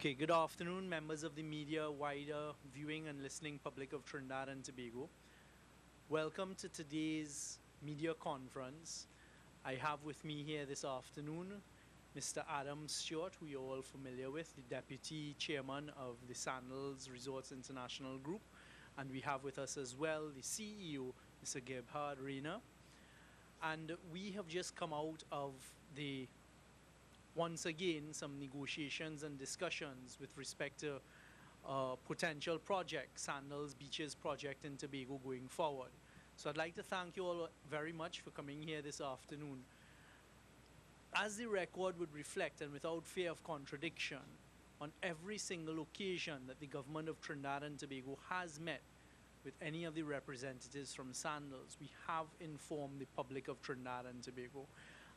Okay, good afternoon, members of the media, wider viewing and listening public of Trinidad and Tobago. Welcome to today's media conference. I have with me here this afternoon Mr. Adam Stewart, who you're all familiar with, the Deputy Chairman of the Sandals Resorts International Group. And we have with us as well the CEO, Mr. Gebhard Rayner. And we have just come out of once again, some negotiations and discussions with respect to potential project, Sandals Beaches Project in Tobago going forward. So I'd like to thank you all very much for coming here this afternoon. As the record would reflect, and without fear of contradiction, on every single occasion that the government of Trinidad and Tobago has met with any of the representatives from Sandals, we have informed the public of Trinidad and Tobago.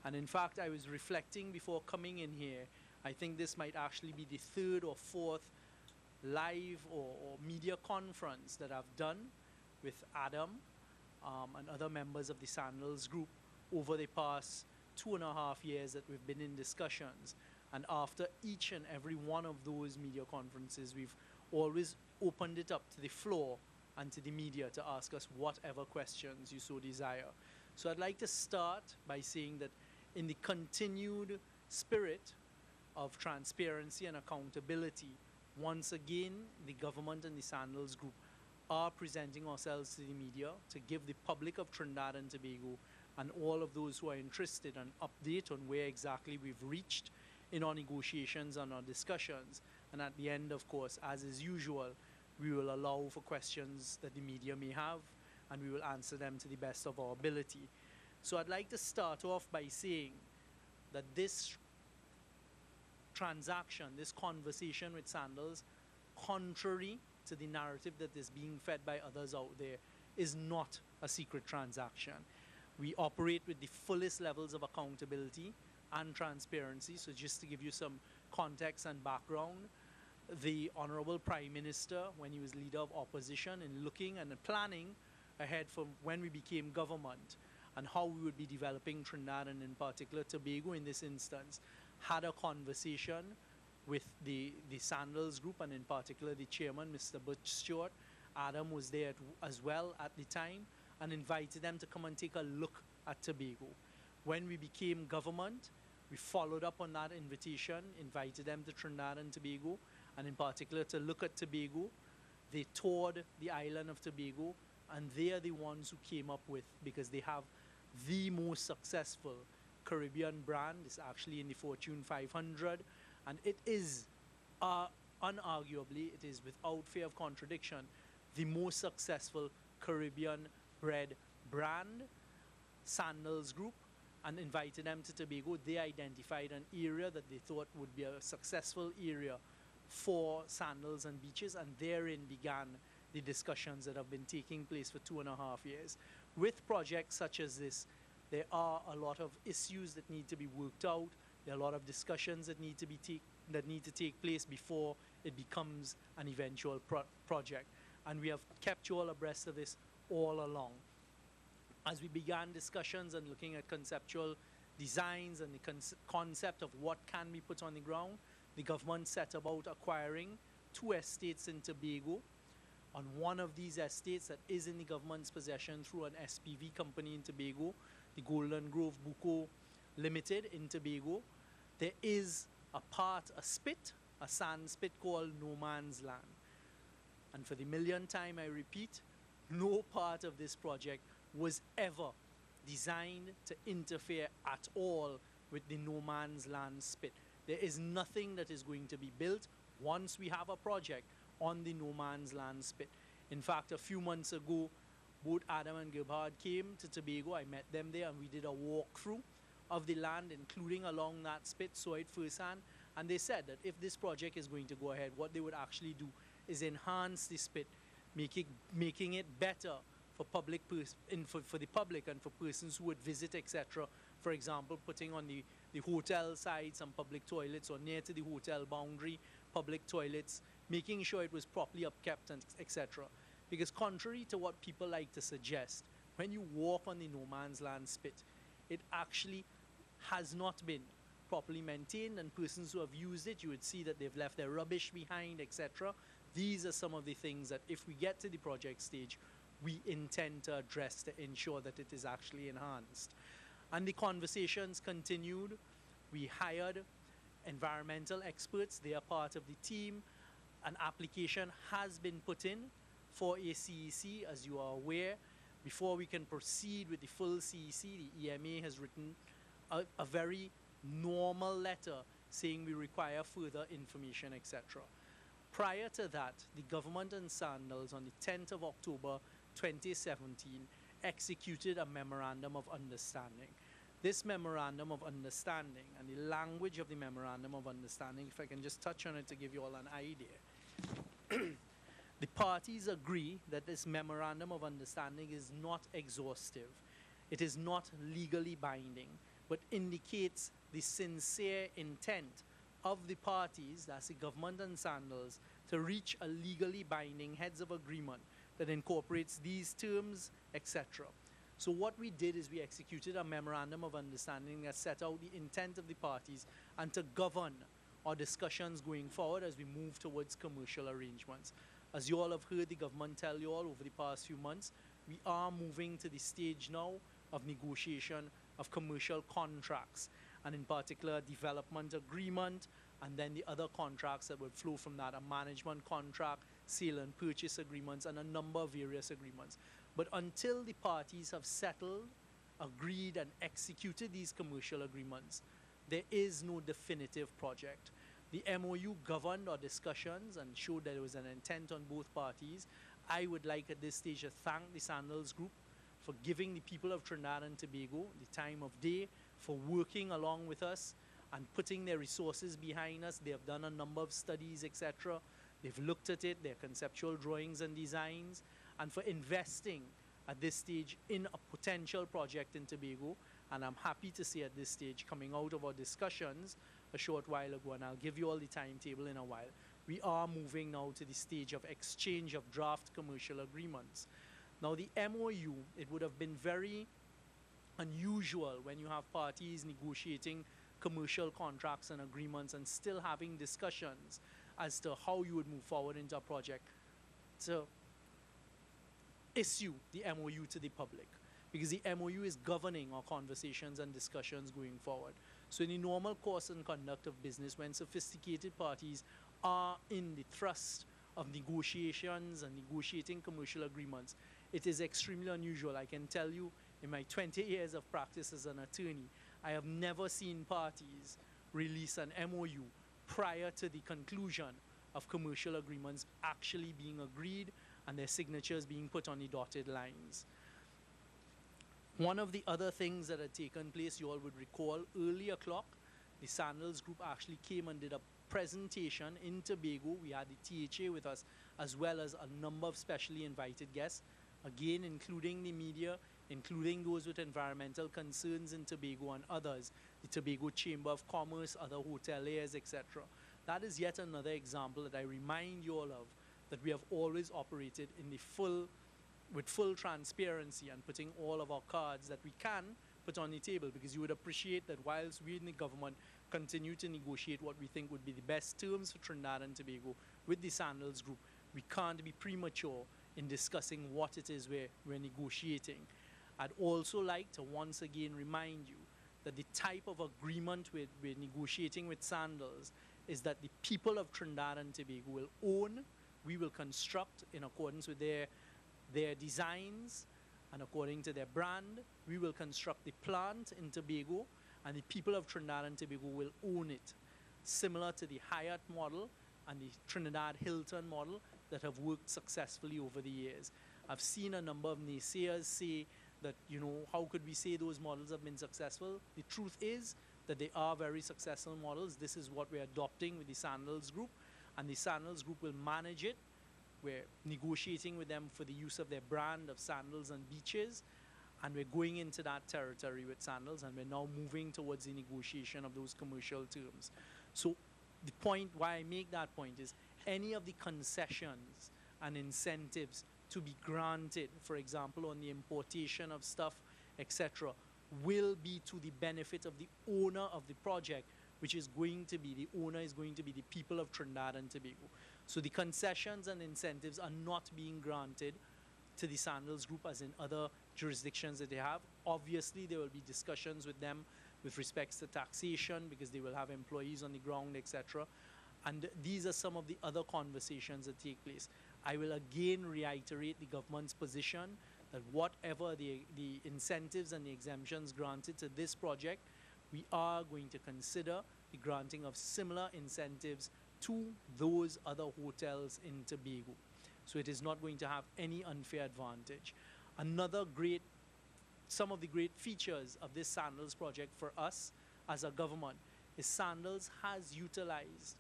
And in fact, I was reflecting before coming in here, I think this might actually be the third or fourth live or media conference that I've done with Adam and other members of the Sandals group over the past 2.5 years that we've been in discussions. And after each and every one of those media conferences, we've always opened it up to the floor and to the media to ask us whatever questions you so desire. So I'd like to start by saying that in the continued spirit of transparency and accountability, once again, the government and the Sandals Group are presenting ourselves to the media to give the public of Trinidad and Tobago and all of those who are interested an update on where exactly we've reached in our negotiations and our discussions. And at the end, of course, as is usual, we will allow for questions that the media may have, and we will answer them to the best of our ability. So I'd like to start off by saying that this transaction, this conversation with Sandals, contrary to the narrative that is being fed by others out there, is not a secret transaction. We operate with the fullest levels of accountability and transparency. So just to give you some context and background, the Honorable Prime Minister, when he was leader of opposition, in looking and planning ahead for when we became government and how we would be developing Trinidad and in particular Tobago in this instance, had a conversation with the Sandals group and in particular the chairman, Mr. Stewart. Adam was there as well at the time and invited them to come and take a look at Tobago. When we became government, we followed up on that invitation, invited them to Trinidad and Tobago, and in particular to look at Tobago. They toured the island of Tobago, and they are the ones who came up with, because they have the most successful Caribbean brand. It's actually in the Fortune 500, and it is unarguably, it is without fear of contradiction, the most successful Caribbean bred brand, Sandals Group, and invited them to Tobago. They identified an area that they thought would be a successful area for Sandals and Beaches, and therein began the discussions that have been taking place for 2.5 years. With projects such as this, there are a lot of issues that need to be worked out. There are a lot of discussions that need to take place before it becomes an eventual project. And we have kept you all abreast of this all along. As we began discussions and looking at conceptual designs and the concept of what can be put on the ground, the government set about acquiring 2 estates in Tobago. On one of these estates that is in the government's possession through an SPV company in Tobago, the Golden Grove Buko Limited in Tobago, there is a sand spit called No Man's Land. And for the millionth time, I repeat, no part of this project was ever designed to interfere at all with the No Man's Land spit. There is nothing that is going to be built once we have a project on the No Man's Land spit. In fact, a few months ago, both Adam and Gebhard came to Tobago. I met them there and we did a walkthrough of the land, including along that spit, saw it firsthand. And they said that if this project is going to go ahead, what they would actually do is enhance the spit, making it better for for the public and for persons who would visit, etc. For example, putting on the hotel side some public toilets, or near to the hotel boundary, public toilets, making sure it was properly upkept, and etc. Because contrary to what people like to suggest, when you walk on the No Man's Land spit, it actually has not been properly maintained, and persons who have used it, you would see that they've left their rubbish behind, etc. These are some of the things that if we get to the project stage, we intend to address to ensure that it is actually enhanced. And the conversations continued. We hired environmental experts. They are part of the team. An application has been put in for a CEC, as you are aware. Before we can proceed with the full CEC, the EMA has written a very normal letter saying we require further information, etc. Prior to that, the government and Sandals on the 10th of October 2017 executed a Memorandum of Understanding. This Memorandum of Understanding and the language of the Memorandum of Understanding, if I can just touch on it to give you all an idea. The parties agree that this Memorandum of Understanding is not exhaustive. It is not legally binding, but indicates the sincere intent of the parties, that's the government and Sandals, to reach a legally binding heads of agreement that incorporates these terms, etc. So what we did is we executed a Memorandum of Understanding that set out the intent of the parties and to govern our discussions going forward as we move towards commercial arrangements. As you all have heard the government tell you all over the past few months, we are moving to the stage now of negotiation of commercial contracts, and in particular development agreement, and then the other contracts that would flow from that, a management contract, sale and purchase agreements, and a number of various agreements. But until the parties have settled, agreed, and executed these commercial agreements, there is no definitive project. The MOU governed our discussions and showed that there was an intent on both parties. I would like at this stage to thank the Sandals Group for giving the people of Trinidad and Tobago the time of day, for working along with us and putting their resources behind us. They have done a number of studies, etc. They've looked at it, their conceptual drawings and designs, and for investing at this stage in a potential project in Tobago. And I'm happy to say at this stage, coming out of our discussions a short while ago, and I'll give you all the timetable in a while, we are moving now to the stage of exchange of draft commercial agreements. Now the MOU, it would have been very unusual when you have parties negotiating commercial contracts and agreements and still having discussions as to how you would move forward into a project, to issue the MOU to the public, because the MOU is governing our conversations and discussions going forward. So in the normal course and conduct of business, when sophisticated parties are in the thrust of negotiations and negotiating commercial agreements, it is extremely unusual. I can tell you, in my 20 years of practice as an attorney, I have never seen parties release an MOU prior to the conclusion of commercial agreements actually being agreed and their signatures being put on the dotted lines. One of the other things that had taken place, you all would recall, earlier clock, the Sandals Group actually came and did a presentation in Tobago. We had the THA with us, as well as a number of specially invited guests, again including the media, including those with environmental concerns in Tobago and others, the Tobago Chamber of Commerce, other hoteliers, etc. That is yet another example that I remind you all of, that we have always operated in the with full transparency and putting all of our cards that we can put on the table, because you would appreciate that whilst we in the government continue to negotiate what we think would be the best terms for Trinidad and Tobago with the Sandals Group, we can't be premature in discussing what it is we're negotiating. I'd also like to once again remind you that the type of agreement we're negotiating with Sandals is that the people of Trinidad and Tobago will own, we will construct in accordance with their designs and according to their brand. We will construct the plant in Tobago, and the people of Trinidad and Tobago will own it, similar to the Hyatt model and the Trinidad Hilton model that have worked successfully over the years. I've seen a number of naysayers say that, you know, how could we say those models have been successful? The truth is that they are very successful models. This is what we're adopting with the Sandals Group, and the Sandals Group will manage it. We're negotiating with them for the use of their brand of Sandals and Beaches, and we're going into that territory with Sandals, and we're now moving towards the negotiation of those commercial terms. So the point why I make that point is any of the concessions and incentives to be granted, for example, on the importation of stuff, etc., will be to the benefit of the owner of the project, which is going to be, the owner is going to be the people of Trinidad and Tobago. So the concessions and incentives are not being granted to the Sandals Group as in other jurisdictions that they have. Obviously, there will be discussions with them with respects to taxation because they will have employees on the ground, etc. And these are some of the other conversations that take place. I will again reiterate the government's position that whatever the incentives and the exemptions granted to this project, we are going to consider the granting of similar incentives to those other hotels in Tobago. So it is not going to have any unfair advantage. Some of the great features of this Sandals project for us as a government is Sandals has utilized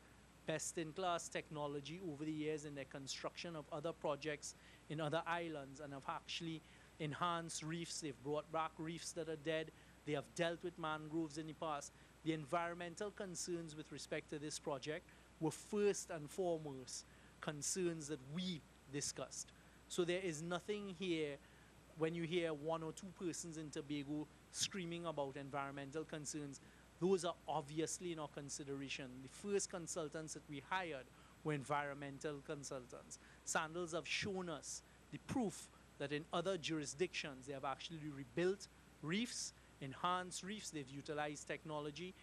best-in-class technology over the years in their construction of other projects in other islands and have actually enhanced reefs. They've brought back reefs that are dead. They have dealt with mangroves in the past. The environmental concerns with respect to this project were first and foremost concerns that we discussed. So there is nothing here when you hear one or two persons in Tobago screaming about environmental concerns. Those are obviously in our consideration. The first consultants that we hired were environmental consultants. Sandals have shown us the proof that in other jurisdictions they have actually rebuilt reefs, enhanced reefs, they've utilized technology.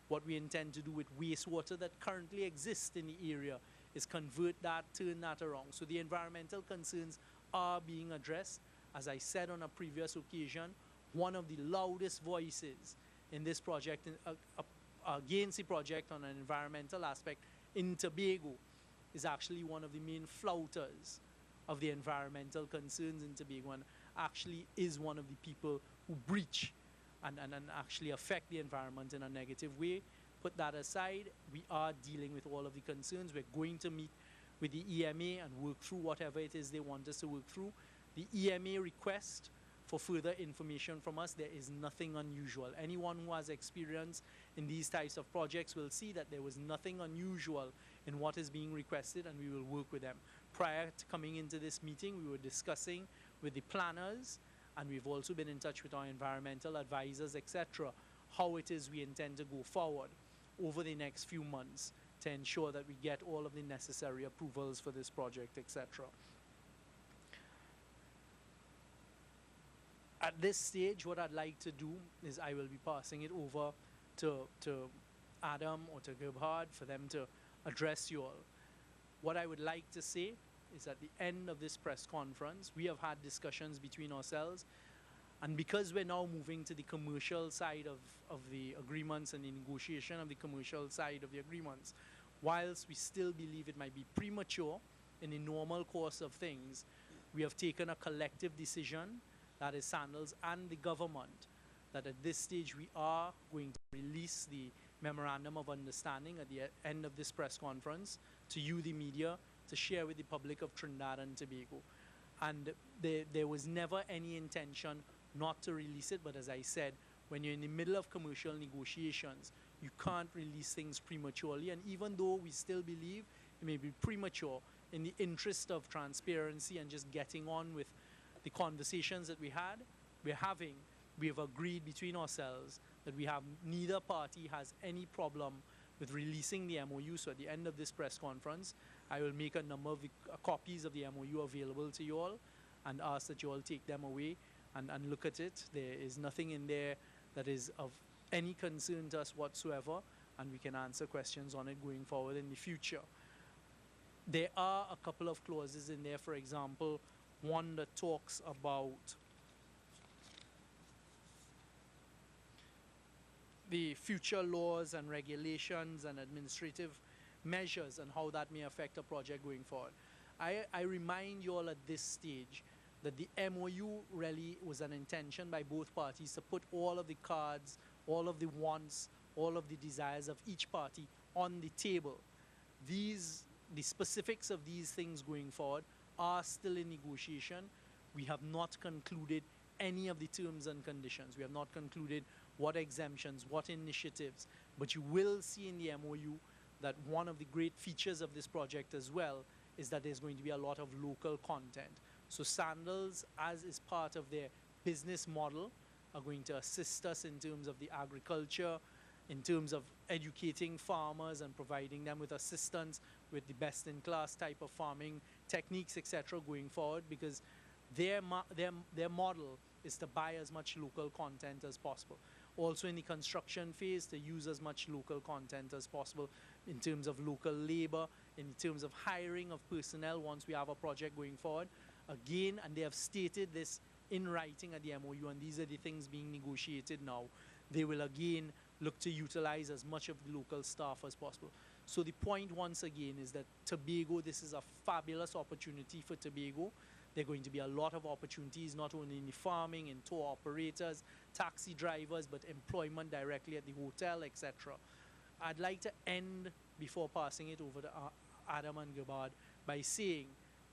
What we intend to do with wastewater that currently exists in the area is convert that, turn that around. So the environmental concerns are being addressed. As I said on a previous occasion, one of the loudest voices in this project, against the project on an environmental aspect in Tobago, is actually one of the main flouters of the environmental concerns in Tobago and actually is one of the people who breach and actually affect the environment in a negative way. Put that aside, we are dealing with all of the concerns. We're going to meet with the EMA and work through whatever it is they want us to work through. The EMA request for further information from us, there is nothing unusual. Anyone who has experience in these types of projects will see that there was nothing unusual in what is being requested, and we will work with them. Prior to coming into this meeting, we were discussing with the planners, and we've also been in touch with our environmental advisors, etc., how it is we intend to go forward over the next few months to ensure that we get all of the necessary approvals for this project, etc. At this stage, what I'd like to do is I will be passing it over to Adam or to Gerhard for them to address you all. What I would like to say is at the end of this press conference, we have had discussions between ourselves, and because we're now moving to the commercial side of the agreements and the negotiation of the commercial side of the agreements, whilst we still believe it might be premature in the normal course of things, we have taken a collective decision, that is Sandals and the government, that at this stage we are going to release the Memorandum of Understanding at the end of this press conference to you, the media, to share with the public of Trinidad and Tobago. And there was never any intention not to release it, but as I said, when you're in the middle of commercial negotiations, you can't release things prematurely. And even though we still believe it may be premature, in the interest of transparency and just getting on with the conversations that we're having, we have agreed between ourselves that neither party has any problem with releasing the MOU. So at the end of this press conference, I will make a number of copies of the MOU available to you all and ask that you all take them away and look at it. There is nothing in there that is of any concern to us whatsoever, and we can answer questions on it going forward in the future. There are a couple of clauses in there, for example, one that talks about the future laws and regulations and administrative measures and how that may affect a project going forward. I remind you all at this stage that the MOU really was an intention by both parties to put all of the cards, all of the wants, all of the desires of each party on the table. The specifics of these things going forward are still in negotiation. We have not concluded any of the terms and conditions. We have not concluded what exemptions, what initiatives, but you will see in the MOU that one of the great features of this project as well is that there's going to be a lot of local content. So Sandals, as is part of their business model, are going to assist us in terms of the agriculture, in terms of educating farmers and providing them with assistance with the best-in-class type of farming techniques, etc., going forward, because their model is to buy as much local content as possible. Also in the construction phase, to use as much local content as possible in terms of local labor, in terms of hiring of personnel once we have a project going forward. Again, and they have stated this in writing at the MOU, and these are the things being negotiated now. They will again look to utilize as much of the local staff as possible. So the point once again is that Tobago, this is a fabulous opportunity for Tobago. There are going to be a lot of opportunities, not only in the farming, in tour operators, taxi drivers, but employment directly at the hotel, etc. I'd like to end, before passing it over to Adam and Gabard, by saying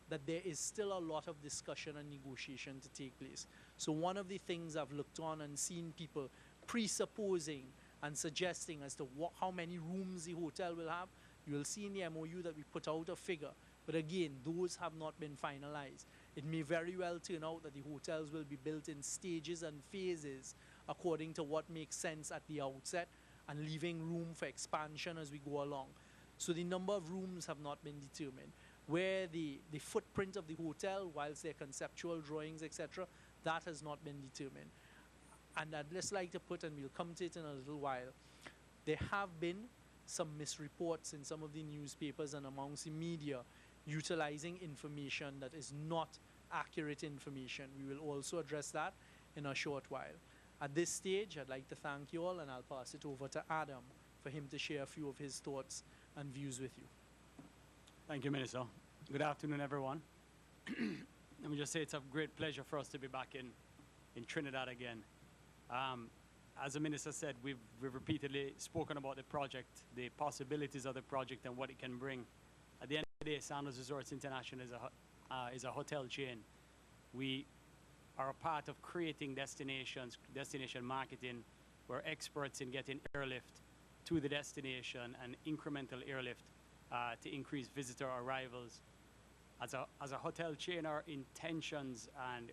that there is still a lot of discussion and negotiation to take place. So one of the things I've looked on and seen people presupposing and suggesting as to how many rooms the hotel will have, you will see in the MOU that we put out a figure. But again, those have not been finalized. It may very well turn out that the hotels will be built in stages and phases according to what makes sense at the outset, and leaving room for expansion as we go along. So the number of rooms have not been determined. Where the footprint of the hotel, whilst their conceptual drawings, etc., that has not been determined. And I'd just like to put, and we'll come to it in a little while, there have been some misreports in some of the newspapers and amongst the media utilizing information that is not accurate information. We will also address that in a short while. At this stage, I'd like to thank you all, and I'll pass it over to Adam for him to share a few of his thoughts and views with you. Thank you, Minister. Good afternoon, everyone. Let me just say it's a great pleasure for us to be back in Trinidad again. As the Minister said, we've repeatedly spoken about the project, the possibilities of the project, and what it can bring. At the end of the day, Sandals Resorts International is a hotel chain. We are a part of creating destinations, destination marketing. We're experts in getting airlift to the destination and incremental airlift to increase visitor arrivals. As a hotel chain, our intentions, and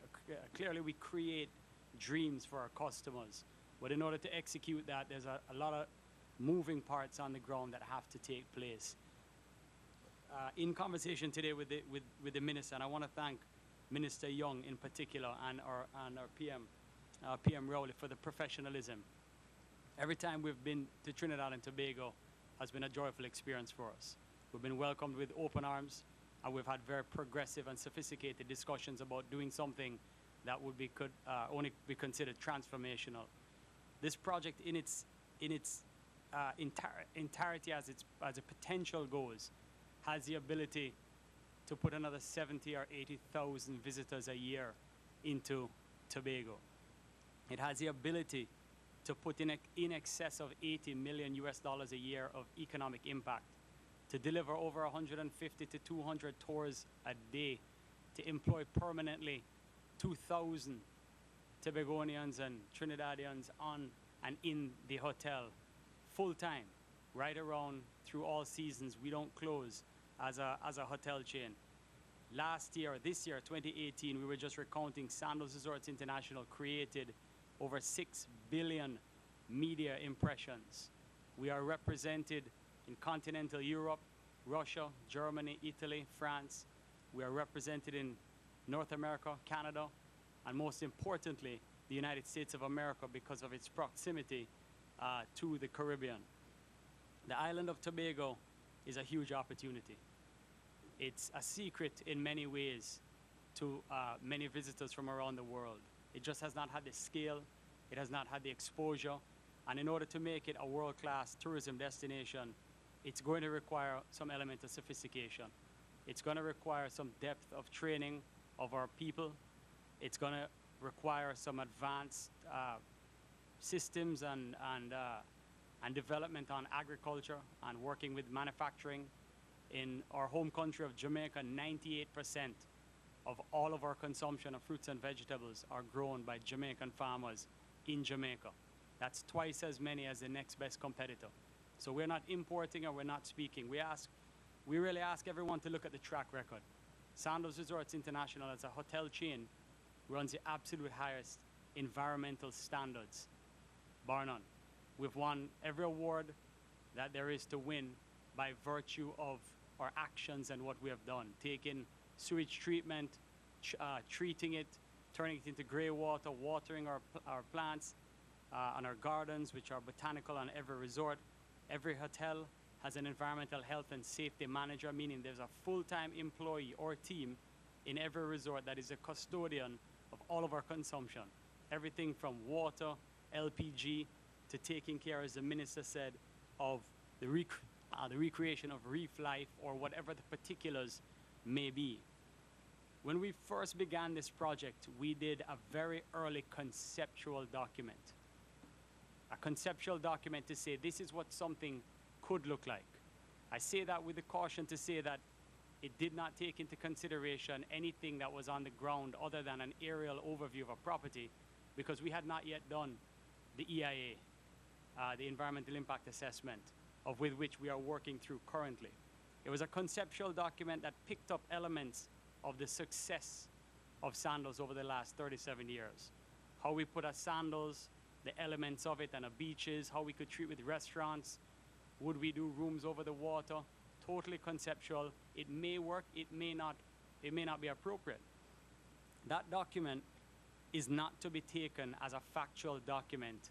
clearly we create dreams for our customers. But in order to execute that, there's a lot of moving parts on the ground that have to take place. In conversation today with the Minister, and I want to thank Minister Young in particular and our PM Rowley for the professionalism. Every time we've been to Trinidad and Tobago has been a joyful experience for us. We've been welcomed with open arms, and we've had very progressive and sophisticated discussions about doing something that would be only be considered transformational. This project, in its entirety as a potential goes, has the ability to put another 70 or 80,000 visitors a year into Tobago. It has the ability to put in excess of $80 million a year of economic impact, to deliver over 150 to 200 tours a day, to employ permanently 2,000 Tobagonians and Trinidadians on and in the hotel full-time, right around through all seasons. We don't close as a hotel chain. This year, 2018, we were just recounting Sandals Resorts International created over 6 billion media impressions. We are represented in continental Europe, Russia, Germany, Italy, France. We are represented in North America, Canada, and most importantly, the United States of America because of its proximity to the Caribbean. The island of Tobago is a huge opportunity. It's a secret in many ways to many visitors from around the world. It just has not had the scale, it has not had the exposure, and in order to make it a world-class tourism destination, it's going to require some element of sophistication. It's going to require some depth of training of our people. It's going to require some advanced systems and development on agriculture and working with manufacturing. In our home country of Jamaica, 98% of all of our consumption of fruits and vegetables are grown by Jamaican farmers in Jamaica. That's twice as many as the next best competitor. So we're not importing and we're not speaking. We really ask everyone to look at the track record. Sandals Resorts International, as a hotel chain, runs the absolute highest environmental standards, bar none. We've won every award that there is to win by virtue of our actions and what we have done. Taking sewage treatment, treating it, turning it into grey water, watering our plants and our gardens, which are botanical on every resort. Every hotel has an environmental health and safety manager, meaning there's a full-time employee or team in every resort that is a custodian of all of our consumption. Everything from water, LPG, to taking care, as the minister said, of the recreation of reef life or whatever the particulars may be. When we first began this project, we did a very early conceptual document. A conceptual document to say this is what something could look like. I say that with the caution to say that it did not take into consideration anything that was on the ground other than an aerial overview of a property, because we had not yet done the EIA, the Environmental Impact Assessment, with which we are working through currently. It was a conceptual document that picked up elements of the success of Sandals over the last 37 years. How we put a Sandals, the elements of it, and a beaches, how we could treat with restaurants, would we do rooms over the water, totally conceptual. It may work, it may not be appropriate. That document is not to be taken as a factual document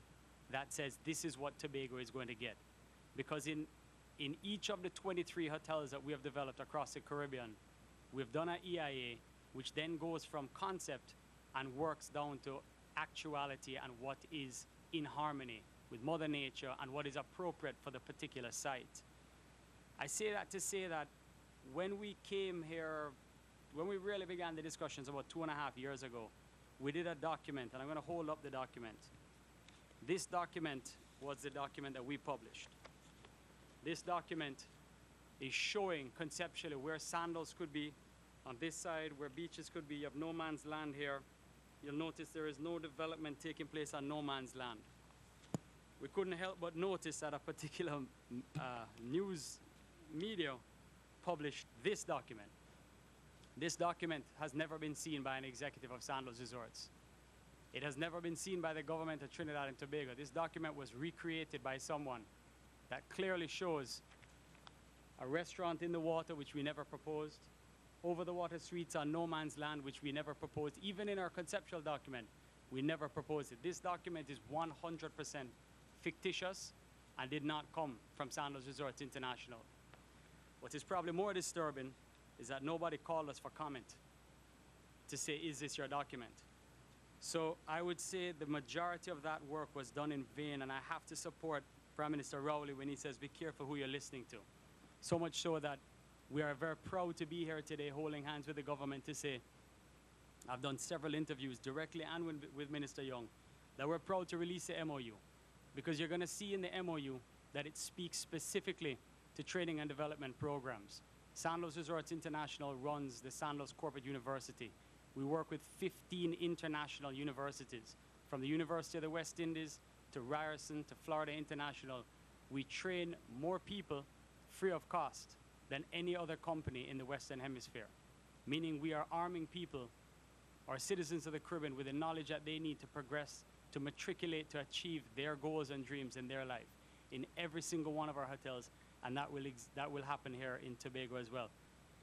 that says this is what Tobago is going to get. Because in each of the 23 hotels that we have developed across the Caribbean, we've done an EIA, which then goes from concept and works down to actuality and what is in harmony with Mother Nature and what is appropriate for the particular site. I say that to say that when we came here, when we really began the discussions about 2.5 years ago, we did a document, and I'm going to hold up the document. This document was the document that we published. This document is showing conceptually where Sandals could be on this side, where beaches could be. You have no man's land here. You'll notice there is no development taking place on no man's land. We couldn't help but notice that a particular news media published this document. This document has never been seen by an executive of Sandals Resorts. It has never been seen by the government of Trinidad and Tobago. This document was recreated by someone that clearly shows a restaurant in the water, which we never proposed, over the water suites on no man's land, which we never proposed. Even in our conceptual document, we never proposed it. This document is 100% fictitious and did not come from Sandals Resorts International. What is probably more disturbing is that nobody called us for comment to say, is this your document? So I would say the majority of that work was done in vain, and I have to support Prime Minister Rowley when he says, be careful who you're listening to. So much so that we are very proud to be here today holding hands with the government to say, I've done several interviews directly and with Minister Young, that we're proud to release the MOU, because you're going to see in the MOU that it speaks specifically to training and development programs. Sandals Resorts International runs the Sandals Corporate University. We work with 15 international universities, from the University of the West Indies to Ryerson to Florida International. We train more people free of cost than any other company in the Western Hemisphere, meaning we are arming people, our citizens of the Caribbean, with the knowledge that they need to progress, to matriculate, to achieve their goals and dreams in their life in every single one of our hotels, and that will happen here in Tobago as well.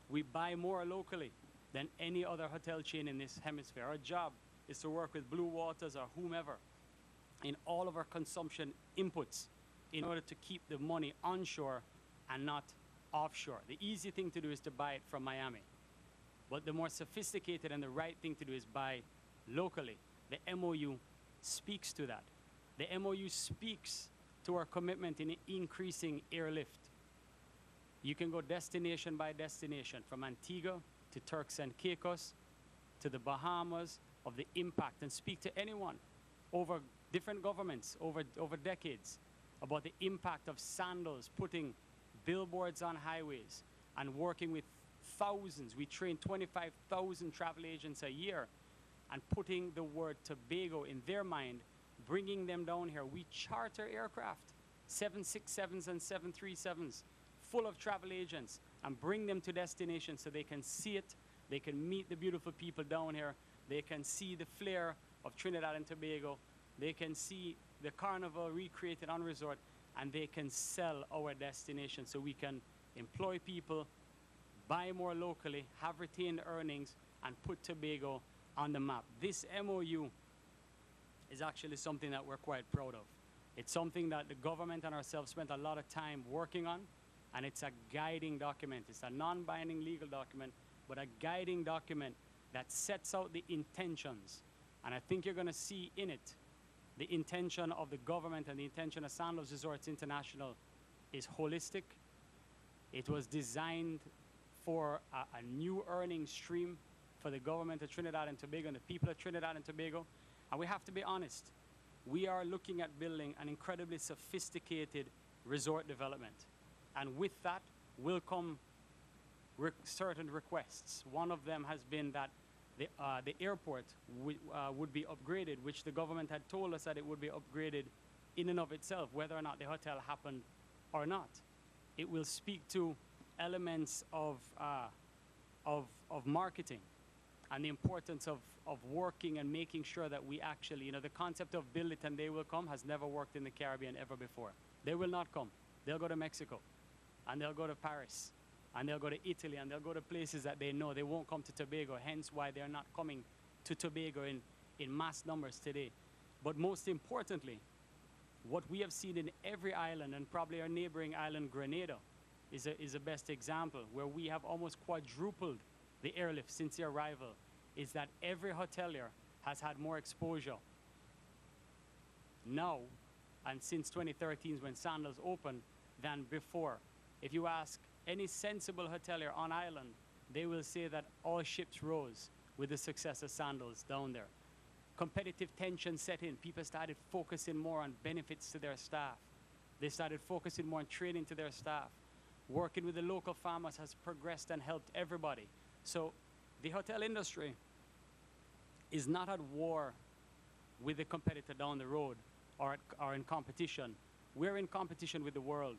We buy more locally than any other hotel chain in this hemisphere. Our job is to work with Blue Waters or whomever in all of our consumption inputs in order to keep the money onshore and not offshore. The easy thing to do is to buy it from Miami. But the more sophisticated and the right thing to do is buy locally. The MOU speaks to that. The MOU speaks to our commitment in increasing airlift. You can go destination by destination, from Antigua to Turks and Caicos to the Bahamas, of the impact, and speak to anyone over different governments over decades about the impact of Sandals putting billboards on highways and working with thousands. We train 25,000 travel agents a year, and putting the word Tobago in their mind, bringing them down here. We charter aircraft, 767s and 737s, full of travel agents, and bring them to destinations so they can see it, they can meet the beautiful people down here, they can see the flair of Trinidad and Tobago, they can see the carnival recreated on resort, and they can sell our destination so we can employ people, buy more locally, have retained earnings, and put Tobago on the map. This MOU is actually something that we're quite proud of. It's something that the government and ourselves spent a lot of time working on, and it's a guiding document. It's a non-binding legal document, but a guiding document that sets out the intentions. And I think you're going to see in it the intention of the government and the intention of Sandals Resorts International is holistic. It was designed for a new earning stream for the government of Trinidad and Tobago and the people of Trinidad and Tobago. And we have to be honest. We are looking at building an incredibly sophisticated resort development. And with that will come certain requests. One of them has been that the airport would be upgraded, which the government had told us that it would be upgraded in and of itself, whether or not the hotel happened or not. It will speak to elements of marketing and the importance of working and making sure that we actually, the concept of build it and they will come has never worked in the Caribbean ever before. They will not come. They'll go to Mexico, and they'll go to Paris, and they'll go to Italy, and they'll go to places that they know. They won't come to Tobago, hence why they're not coming to Tobago in mass numbers today. But most importantly, what we have seen in every island, and probably our neighboring island, Grenada, is a best example, where we have almost quadrupled the airlift since the arrival, is that every hotelier has had more exposure now and since 2013 when Sandals opened than before. If you ask any sensible hotelier on island, they will say that all ships rose with the success of Sandals down there. Competitive tension set in. People started focusing more on benefits to their staff. They started focusing more on training to their staff. Working with the local farmers has progressed and helped everybody. So the hotel industry is not at war with the competitor down the road or in competition. We're in competition with the world.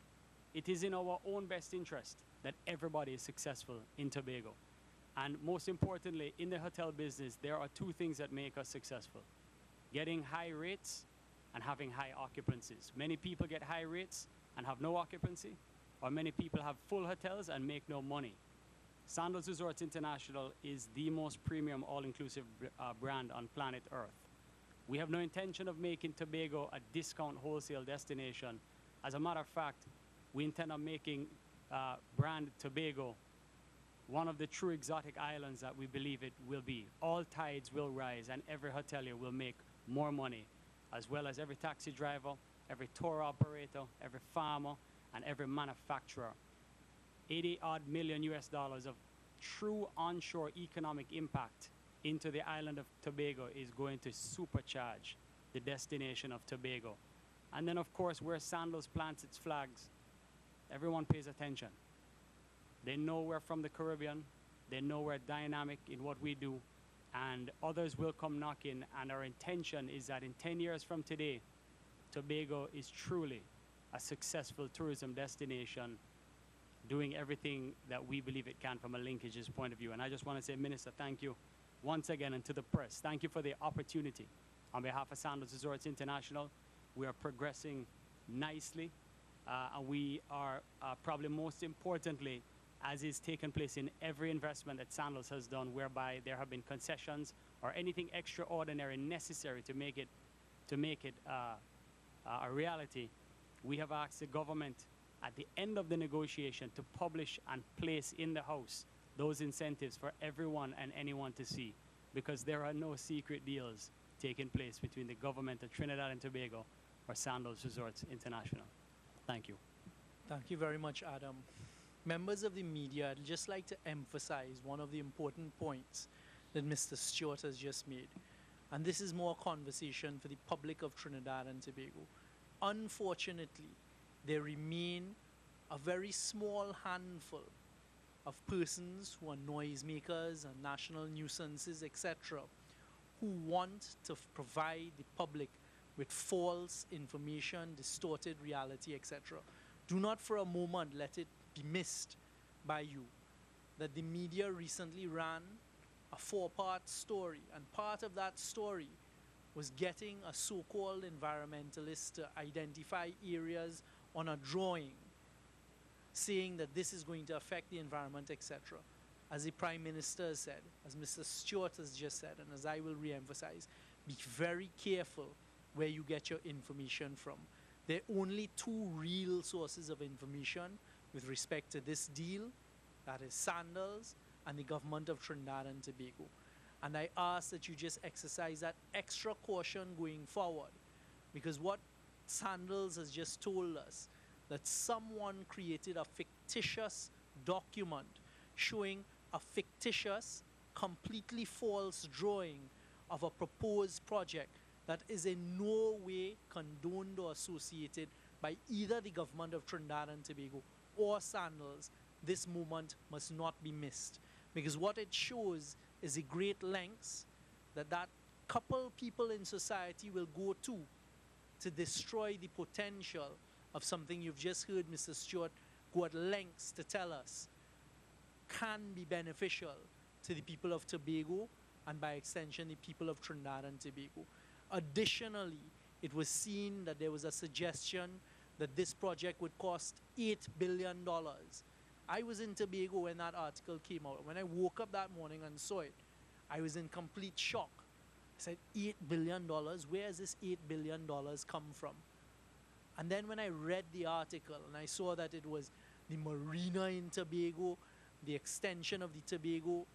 It is in our own best interest that everybody is successful in Tobago. And most importantly, in the hotel business, there are two things that make us successful: getting high rates and having high occupancies. Many people get high rates and have no occupancy, or many people have full hotels and make no money. Sandals Resorts International is the most premium all-inclusive brand on planet Earth. We have no intention of making Tobago a discount wholesale destination. As a matter of fact, we intend on making brand Tobago one of the true exotic islands that we believe it will be. All tides will rise and every hotelier will make more money, as well as every taxi driver, every tour operator, every farmer, and every manufacturer. 80-odd million US dollars of true onshore economic impact into the island of Tobago is going to supercharge the destination of Tobago. And then, of course, where Sandals plants its flags, everyone pays attention. They know we're from the Caribbean. They know we're dynamic in what we do. And others will come knocking. And our intention is that in 10 years from today, Tobago is truly a successful tourism destination, doing everything that we believe it can from a linkages point of view. And I just want to say, Minister, thank you once again, and to the press, thank you for the opportunity. On behalf of Sandals Resorts International, we are progressing nicely, and we are probably most importantly, as is taking place in every investment that Sandals has done, whereby there have been concessions or anything extraordinary necessary to make it a reality. We have asked the government at the end of the negotiation to publish and place in the House those incentives for everyone and anyone to see, because there are no secret deals taking place between the government of Trinidad and Tobago or Sandals Resorts International. Thank you. Thank you very much, Adam. Members of the media, I'd just like to emphasize one of the important points that Mr. Stewart has just made. And this is more conversation for the public of Trinidad and Tobago. Unfortunately, there remain a very small handful of persons who are noisemakers and national nuisances, etc., who want to provide the public with false information, distorted reality, etc. Do not for a moment let it be missed by you that the media recently ran a 4-part story, and part of that story was getting a so-called environmentalist to identify areas on a drawing saying that this is going to affect the environment, etc. As the Prime Minister has said, as Mr. Stewart has just said, and as I will re-emphasize, be very careful where you get your information from. There are only two real sources of information with respect to this deal, that is Sandals and the government of Trinidad and Tobago. And I ask that you just exercise that extra caution going forward, because what Sandals has just told us, that someone created a fictitious document showing a fictitious, completely false drawing of a proposed project that is in no way condoned or associated by either the government of Trinidad and Tobago or Sandals. This moment must not be missed, because what it shows is the great lengths that couple people in society will go to destroy the potential of something you've just heard Mr. Stewart go at lengths to tell us can be beneficial to the people of Tobago and by extension the people of Trinidad and Tobago. Additionally, it was seen that there was a suggestion that this project would cost $8 billion. I was in Tobago when that article came out. When I woke up that morning and saw it, I was in complete shock. I said, $8 billion? Where has this $8 billion come from? And then when I read the article and I saw that it was the marina in Tobago, the extension of the Tobago,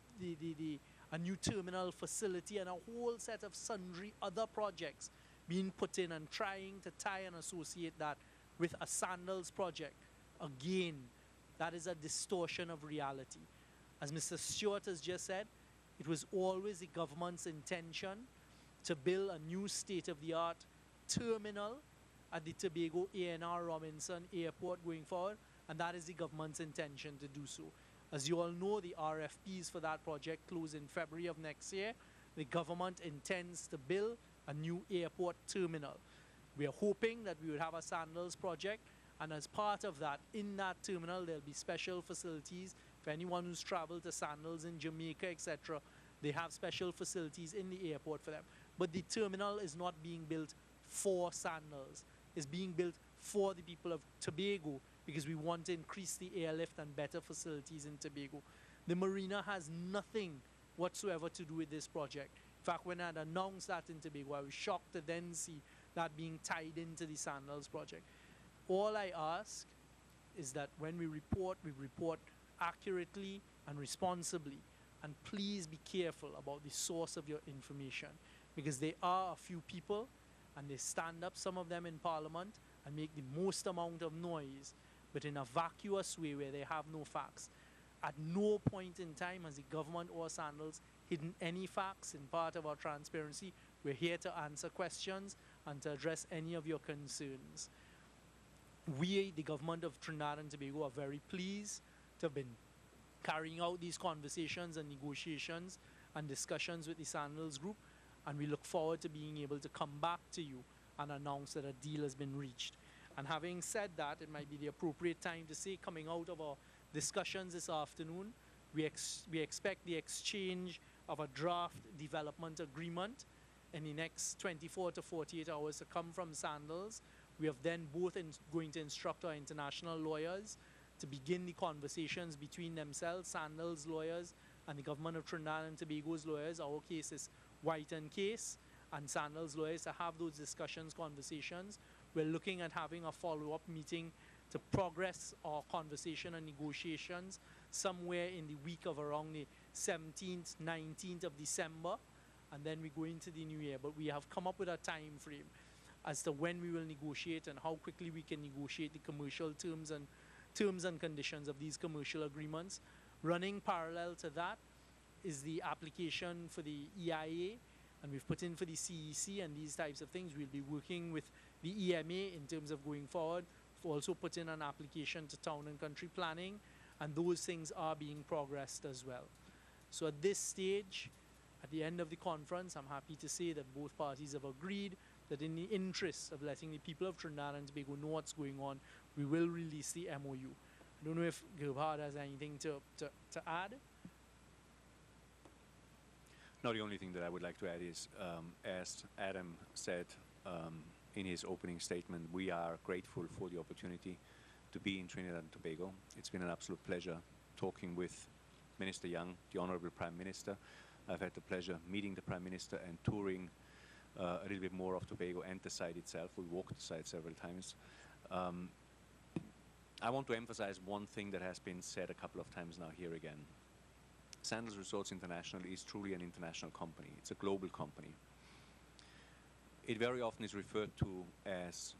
a new terminal facility, and a whole set of sundry other projects being put in and trying to tie and associate that with a Sandals project. Again, that is a distortion of reality. As Mr. Stewart has just said, it was always the government's intention to build a new state-of-the-art terminal at the Tobago A&R Robinson Airport going forward, and that is the government's intention to do so. As you all know, the RFPs for that project close in February of next year. The government intends to build a new airport terminal. We are hoping that we would have a Sandals project, and as part of that, in that terminal, there'll be special facilities for anyone who's traveled to Sandals in Jamaica, etc. They have special facilities in the airport for them. But the terminal is not being built for Sandals. It's being built for the people of Tobago, because we want to increase the airlift and better facilities in Tobago. The marina has nothing whatsoever to do with this project. In fact, when I had announced that in Tobago, I was shocked to then see that being tied into the Sandals project. All I ask is that when we report accurately and responsibly, and please be careful about the source of your information, because there are a few people, and they stand up, some of them in Parliament, and make the most amount of noise, but in a vacuous way where they have no facts. At no point in time has the government or Sandals hidden any facts. In part of our transparency, we're here to answer questions and to address any of your concerns. We, the government of Trinidad and Tobago, are very pleased to have been carrying out these conversations and negotiations and discussions with the Sandals Group, and we look forward to being able to come back to you and announce that a deal has been reached. And having said that, it might be the appropriate time to say, coming out of our discussions this afternoon, we expect the exchange of a draft development agreement in the next 24 to 48 hours to come from Sandals. We have then both going to instruct our international lawyers to begin the conversations between themselves, Sandals lawyers and the government of Trinidad and Tobago's lawyers. Our case is White and Case, and Sandals lawyers to have those discussions, conversations. We're looking at having a follow-up meeting to progress our conversation and negotiations somewhere in the week of around the 17th, 19th of December, and then we go into the new year. But we have come up with a time frame as to when we will negotiate and how quickly we can negotiate the commercial terms and conditions of these commercial agreements. Running parallel to that is the application for the EIA, and we've put in for the CEC and these types of things. We'll be working with the EMA in terms of going forward. We've also put in an application to Town and Country Planning, and those things are being progressed as well. So at this stage, at the end of the conference, I'm happy to say that both parties have agreed that in the interest of letting the people of Trinidad and Tobago know what's going on, we will release the MOU. I don't know if Gerhard has anything to add. No, the only thing that I would like to add is, as Adam said in his opening statement, we are grateful for the opportunity to be in Trinidad and Tobago. It's been an absolute pleasure talking with Minister Young, the Honorable Prime Minister. I've had the pleasure meeting the Prime Minister and touring a little bit more of Tobago and the site itself. We walked the site several times. I want to emphasize one thing that has been said a couple of times now here again. Sandals Resorts International is truly an international company. It's a global company. It very often is referred to as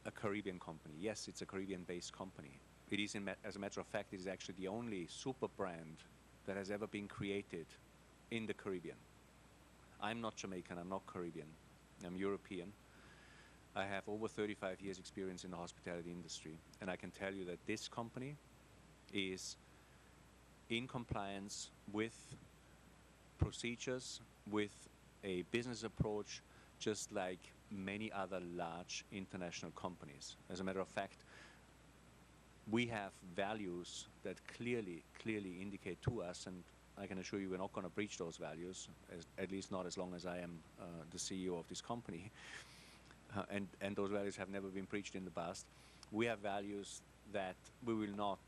a Caribbean company. Yes, it's a Caribbean-based company. It is, as a matter of fact, it is actually the only super brand that has ever been created in the Caribbean. I'm not Jamaican, I'm not Caribbean, I'm European. I have over 35 years experience in the hospitality industry, and I can tell you that this company is in compliance with procedures, with a business approach, just like many other large international companies. As a matter of fact, we have values that clearly indicate to us, and I can assure you we're not going to breach those values, at least not as long as I am the CEO of this company. And those values have never been breached in the past. We have values that we will not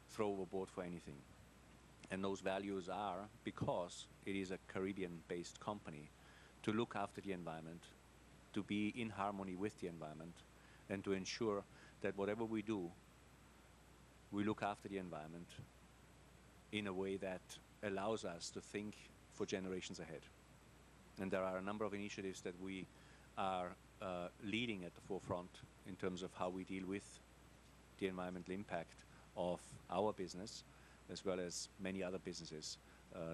throw overboard for anything. And those values are, because it is a Caribbean-based company, to look after the environment, to be in harmony with the environment, and to ensure that whatever we do, we look after the environment in a way that allows us to think for generations ahead. And there are a number of initiatives that we are leading at the forefront in terms of how we deal with the environmental impact of our business, as well as many other businesses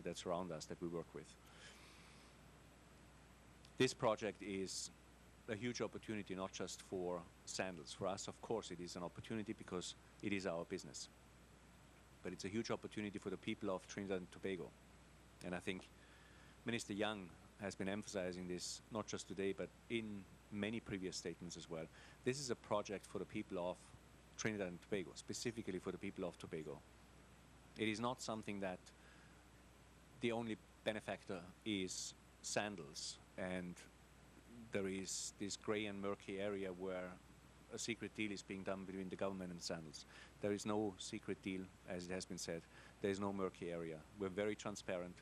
that surround us that we work with. This project is a huge opportunity, not just for Sandals. For us, of course, it is an opportunity because it is our business. But it's a huge opportunity for the people of Trinidad and Tobago. And I think Minister Young has been emphasizing this, not just today, but in many previous statements as well. This is a project for the people of Trinidad and Tobago, specifically for the people of Tobago. It is not something that the only benefactor is Sandals, and there is this gray and murky area where a secret deal is being done between the government and Sandals. There is no secret deal, as it has been said. There is no murky area. We're very transparent.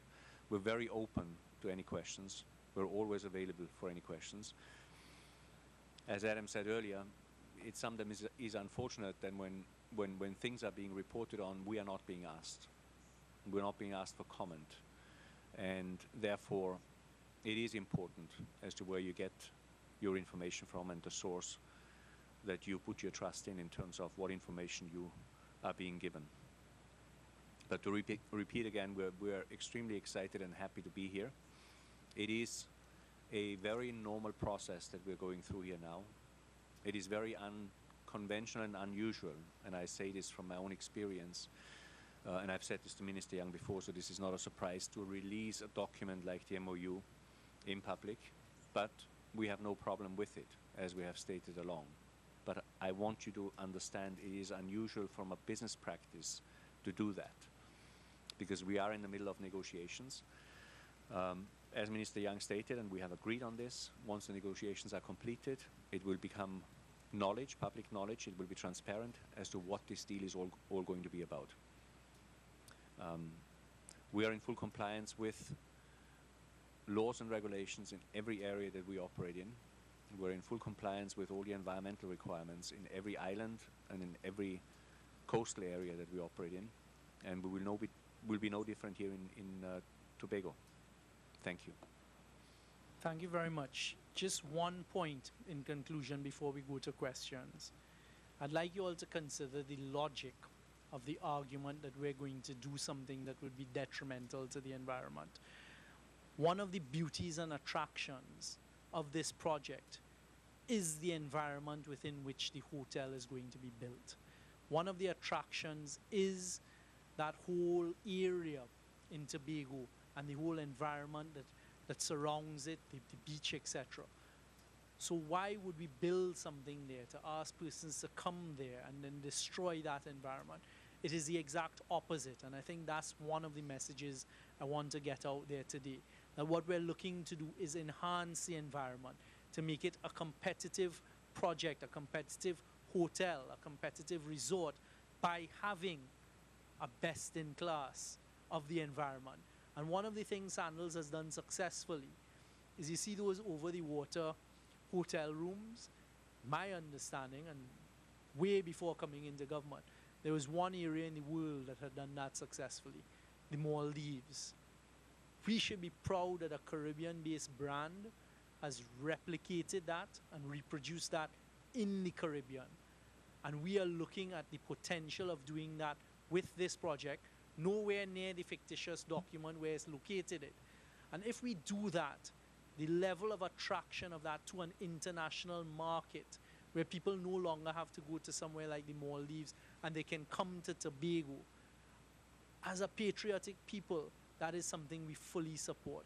We're very open to any questions. We're always available for any questions. As Adam said earlier, it sometimes is unfortunate that when things are being reported on, we are not being asked. We're not being asked for comment. And therefore, it is important as to where you get your information from and the source that you put your trust in terms of what information you are being given. But to repeat again, we're extremely excited and happy to be here. It is a very normal process that we're going through here now. It is very unconventional and unusual, and I say this from my own experience, and I've said this to Minister Young before, so this is not a surprise, to release a document like the MOU in public, but we have no problem with it, as we have stated along. But I want you to understand it is unusual from a business practice to do that, because we are in the middle of negotiations. As Minister Young stated, and we have agreed on this, once the negotiations are completed, it will become knowledge, public knowledge, it will be transparent as to what this deal is all going to be about. We are in full compliance with laws and regulations in every area that we operate in. We're in full compliance with all the environmental requirements in every island and in every coastal area that we operate in. And we will be no different here in Tobago. Thank you. Thank you very much. Just one point in conclusion before we go to questions. I'd like you all to consider the logic of the argument that we're going to do something that would be detrimental to the environment. One of the beauties and attractions of this project is the environment within which the hotel is going to be built. One of the attractions is that whole area in Tobago and the whole environment that surrounds it, the beach, etc. So why would we build something there to ask persons to come there and then destroy that environment? It is the exact opposite, and I think that's one of the messages I want to get out there today. That what we're looking to do is enhance the environment, to make it a competitive project, a competitive hotel, a competitive resort, by having a best in class of the environment. And one of the things Sandals has done successfully is, you see those over the water hotel rooms, my understanding, and way before coming into government, there was one area in the world that had done that successfully, the Maldives. We should be proud that a Caribbean-based brand has replicated that and reproduced that in the Caribbean. And we are looking at the potential of doing that with this project, nowhere near the fictitious document where it's located it. And if we do that, the level of attraction of that to an international market, where people no longer have to go to somewhere like the Maldives and they can come to Tobago. As a patriotic people, that is something we fully support.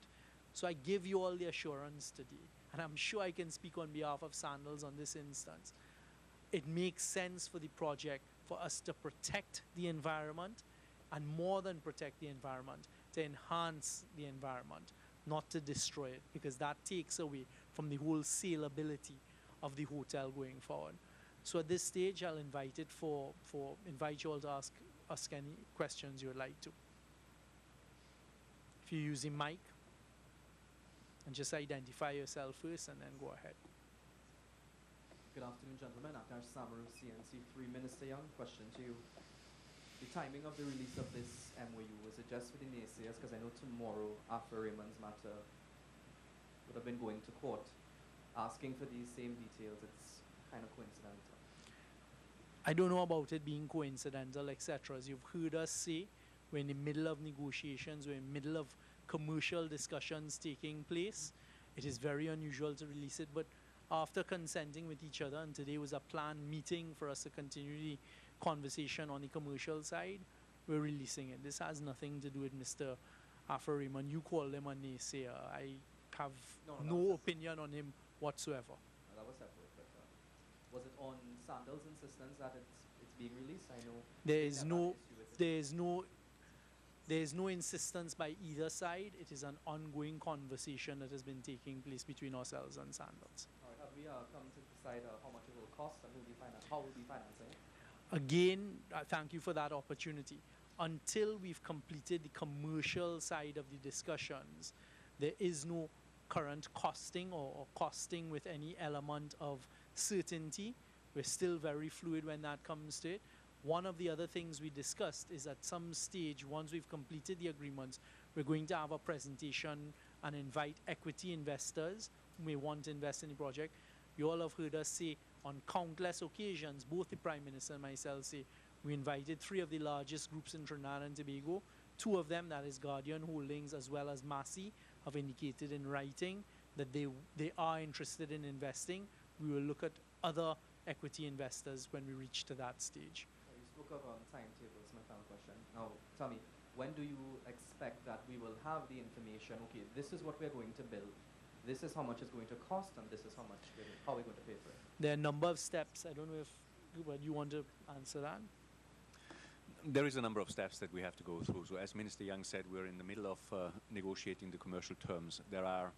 So I give you all the assurance today, and I'm sure I can speak on behalf of Sandals on this instance. It makes sense for the project for us to protect the environment, and more than protect the environment, to enhance the environment, not to destroy it, because that takes away from the whole saleability of the hotel going forward. So at this stage, I'll invite you all to ask any questions you would like to. If you're using mic, and just identify yourself first and then go ahead. Good afternoon, gentlemen. Akash Samaru, CNC3. Minister Young, question to you. The timing of the release of this MOU, was it just for the naysayers? Because I know tomorrow, after Raymond's matter, would have been going to court, asking for these same details. It's kind of coincidental. I don't know about it being coincidental, etc. As you've heard us say, we're in the middle of negotiations, we're in the middle of commercial discussions taking place. It is very unusual to release it, but after consenting with each other, and today was a planned meeting for us to continue the conversation on the commercial side, we're releasing it. This has nothing to do with Mr. Afro Raymond. You call him a naysayer. I have no opinion on him whatsoever. That was separate, but was it on Sandals' insistence that it's being released? I know there is no insistence by either side. It is an ongoing conversation that has been taking place between ourselves and Sandals. All right, have we come to decide how much it will cost and how we'll be financing it? Again, thank you for that opportunity. Until we've completed the commercial side of the discussions, there is no current costing or costing with any element of certainty. We're still very fluid when that comes to it. One of the other things we discussed is at some stage, once we've completed the agreements, we're going to have a presentation and invite equity investors who may want to invest in the project. You all have heard us say on countless occasions, both the Prime Minister and myself say, we invited 3 of the largest groups in Trinidad and Tobago. 2 of them, that is Guardian Holdings as well as Massey, have indicated in writing that they are interested in investing. We will look at other equity investors when we reach to that stage. You spoke of timetables, my final question. Now, tell me, when do you expect that we will have the information? Okay, this is what we're going to build. This is how much it's going to cost, and this is how we're going to pay for it. There are a number of steps. I don't know if you want to answer that. There is a number of steps that we have to go through. So as Minister Young said, we're in the middle of negotiating the commercial terms. There are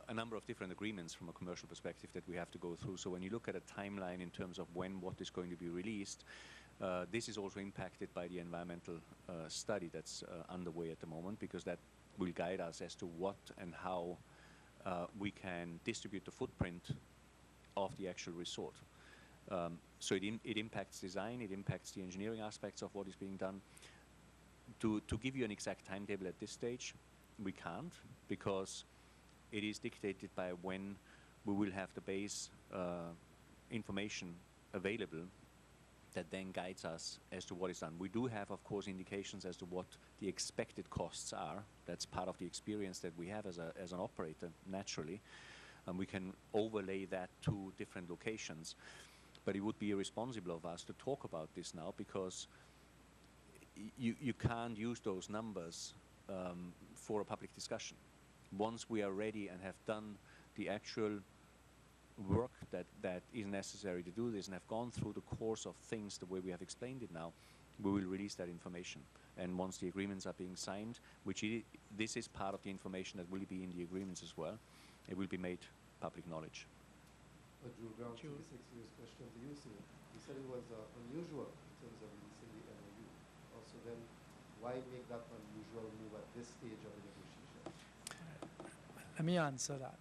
a number of different agreements from a commercial perspective that we have to go through. So when you look at a timeline in terms of when what is going to be released, this is also impacted by the environmental study that's underway at the moment, because that will guide us as to what and how we can distribute the footprint of the actual resort. So it impacts design, it impacts the engineering aspects of what is being done. To give you an exact timetable at this stage, we can't, because it is dictated by when we will have the base information available that then guides us as to what is done. We do have, of course, indications as to what the expected costs are. That's part of the experience that we have as an operator, naturally. And we can overlay that to different locations. But it would be irresponsible of us to talk about this now, because you can't use those numbers for a public discussion. Once we are ready and have done the actual work that is necessary to do this and have gone through the course of things the way we have explained it now, we will release that information. And once the agreements are being signed, this is part of the information that will be in the agreements as well, it will be made public knowledge. Drew Brown, Drew. 36 years question to you, sir. You said it was unusual in terms of releasing the MOU. Also, then, why make that unusual move at this stage of the negotiation? Let me answer that.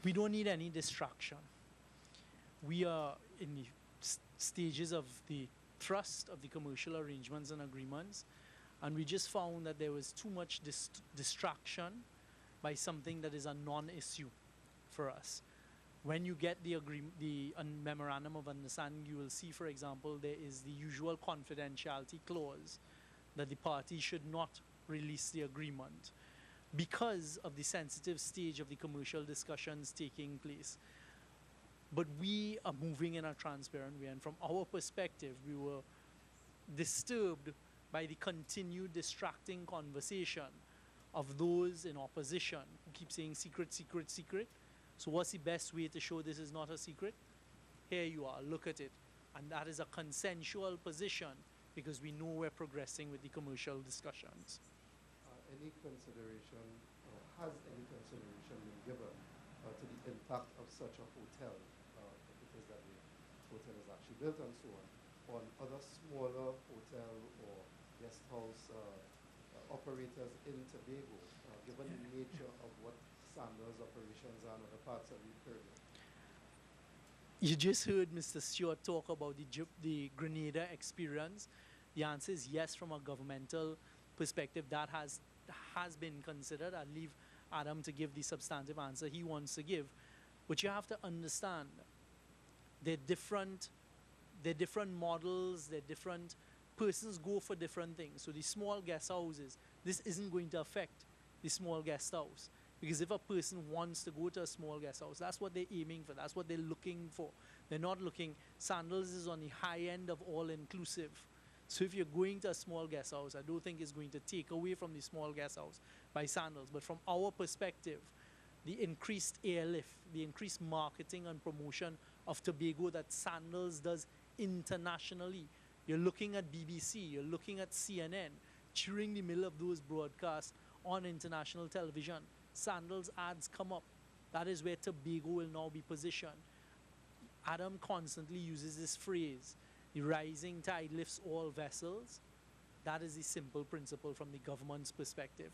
We don't need any distraction. We are in the stages of the thrust of the commercial arrangements and agreements, and we just found that there was too much distraction by something that is a non-issue for us. When you get the memorandum of understanding, you will see, for example, there is the usual confidentiality clause that the party should not release the agreement because of the sensitive stage of the commercial discussions taking place. But we are moving in a transparent way, and from our perspective, we were disturbed by the continued distracting conversation of those in opposition who keep saying secret, secret, secret. So what's the best way to show this is not a secret? Here you are, look at it. And that is a consensual position because we know we're progressing with the commercial discussions. Any consideration, or has any consideration been given to the impact of such a hotel, if it is that the hotel is actually built and so on other smaller hotel or guest house operators in Tobago, given the nature of what Sandals operations are in other parts of the Caribbean? You just heard Mr. Stewart talk about the Grenada experience. The answer is yes from a governmental perspective. That has been considered. I'll leave Adam to give the substantive answer he wants to give. But you have to understand they're different models, they're different persons go for different things. So the small guest houses, this isn't going to affect the small guest house. Because if a person wants to go to a small guest house, that's what they're aiming for, that's what they're looking for. They're not looking, Sandals is on the high end of all-inclusive. So if you're going to a small guest house, I don't think it's going to take away from the small guest house by Sandals. But from our perspective, the increased airlift, the increased marketing and promotion of Tobago that Sandals does internationally. You're looking at BBC, you're looking at CNN, during the middle of those broadcasts on international television. Sandals ads come up. That is where Tobago will now be positioned. Adam constantly uses this phrase, the rising tide lifts all vessels. That is the simple principle from the government's perspective.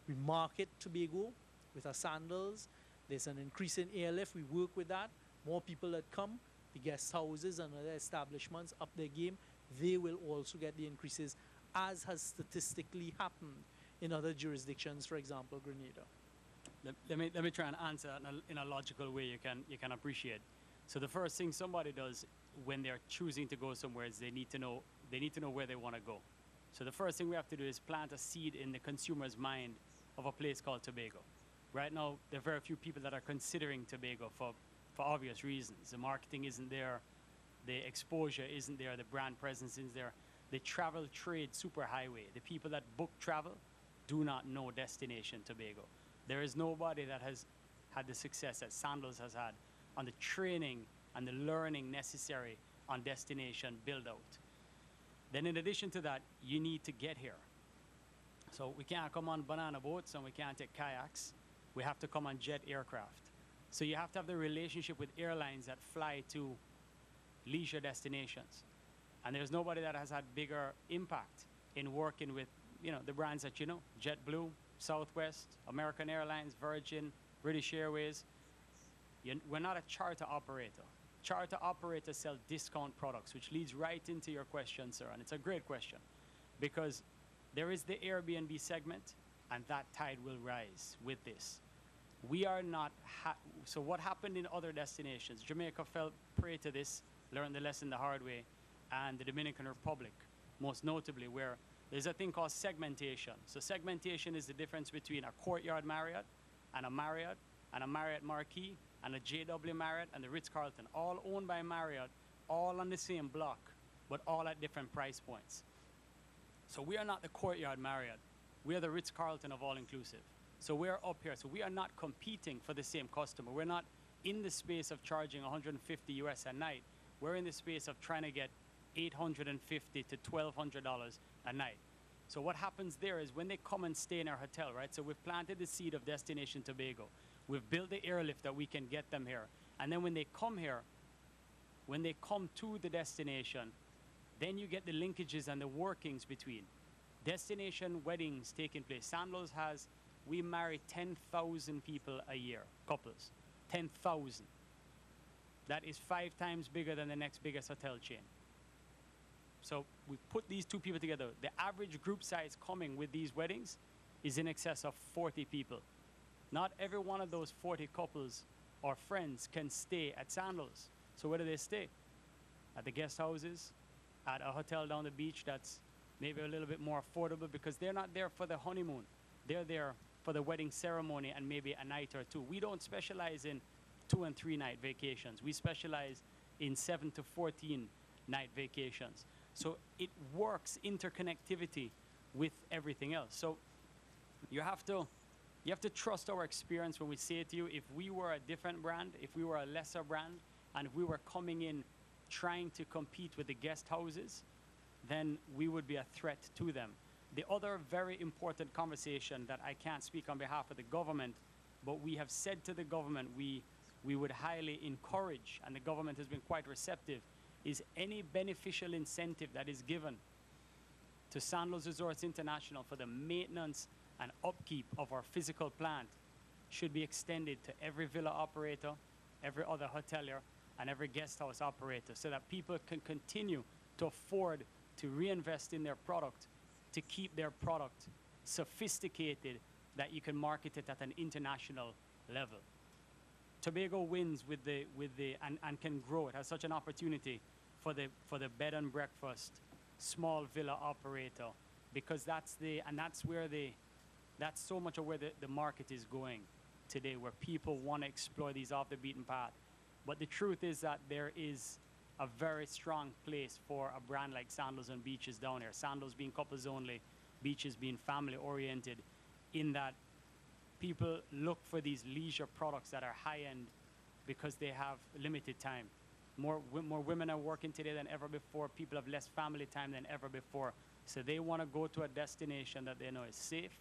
We market Tobago with our Sandals. There's an increase in airlift. We work with that. More people that come, the guest houses and other establishments up their game, they will also get the increases, as has statistically happened in other jurisdictions, for example, Grenada. Let me try and answer in a logical way you can appreciate. So the first thing somebody does when they're choosing to go somewhere is they need to know where they want to go. So the first thing we have to do is plant a seed in the consumer's mind of a place called Tobago. Right now, there are very few people that are considering Tobago for obvious reasons. The marketing isn't there, the exposure isn't there, the brand presence isn't there. The travel trade superhighway, the people that book travel do not know destination Tobago. There is nobody that has had the success that Sandals has had on the training and the learning necessary on destination build out. Then in addition to that, you need to get here. So we can't come on banana boats and we can't take kayaks. We have to come on jet aircraft. So you have to have the relationship with airlines that fly to leisure destinations. And there's nobody that has had bigger impact in working with, the brands that JetBlue, Southwest, American Airlines, Virgin, British Airways. We're not a charter operator. Charter operators sell discount products, which leads right into your question, sir. And it's a great question because there is the Airbnb segment and that tide will rise with this. We are not, so what happened in other destinations? Jamaica fell prey to this, learned the lesson the hard way, and the Dominican Republic, most notably, where there's a thing called segmentation. So segmentation is the difference between a Courtyard Marriott and a Marriott Marquis and a JW Marriott and the Ritz-Carlton, all owned by Marriott, all on the same block, but all at different price points. So we are not the Courtyard Marriott. We are the Ritz-Carlton of all-inclusive. So we're up here. So we are not competing for the same customer. We're not in the space of charging $150 US a night. We're in the space of trying to get $850 to $1,200 a night. So what happens there is when they come and stay in our hotel, right? So we've planted the seed of Destination Tobago. We've built the airlift that we can get them here. And then when they come here, when they come to the destination, then you get the linkages and the workings between destination weddings taking place. Sandals has, we marry 10,000 people a year, couples, 10,000. That is 5 times bigger than the next biggest hotel chain. So we put these two people together. The average group size coming with these weddings is in excess of 40 people. Not every one of those 40 couples or friends can stay at Sandals. So where do they stay? At the guest houses, at a hotel down the beach that's maybe a little bit more affordable, because they're not there for the honeymoon. They're there for the wedding ceremony and maybe a night or two. We don't specialize in 2 and 3 night vacations. We specialize in 7 to 14 night vacations. So it works interconnectivity with everything else. So you have to trust our experience when we say to you, if we were a different brand, if we were a lesser brand, and if we were coming in trying to compete with the guest houses, then we would be a threat to them. The other very important conversation that I can't speak on behalf of the government, but we have said to the government we would highly encourage, and the government has been quite receptive, is any beneficial incentive that is given to Sandals Resorts International for the maintenance and upkeep of our physical plant should be extended to every villa operator, every other hotelier, and every guest house operator, so that people can continue to afford to reinvest in their product, to keep their product sophisticated, that you can market it at an international level. Tobago wins with the and can grow. It has such an opportunity for the bed and breakfast small villa operator, because that's so much of where the market is going today, where people want to explore these off the beaten path. But the truth is that there is a very strong place for a brand like Sandals and Beaches down here. Sandals being couples only, Beaches being family oriented, in that people look for these leisure products that are high end because they have limited time. More women are working today than ever before. People have less family time than ever before. So they want to go to a destination that they know is safe,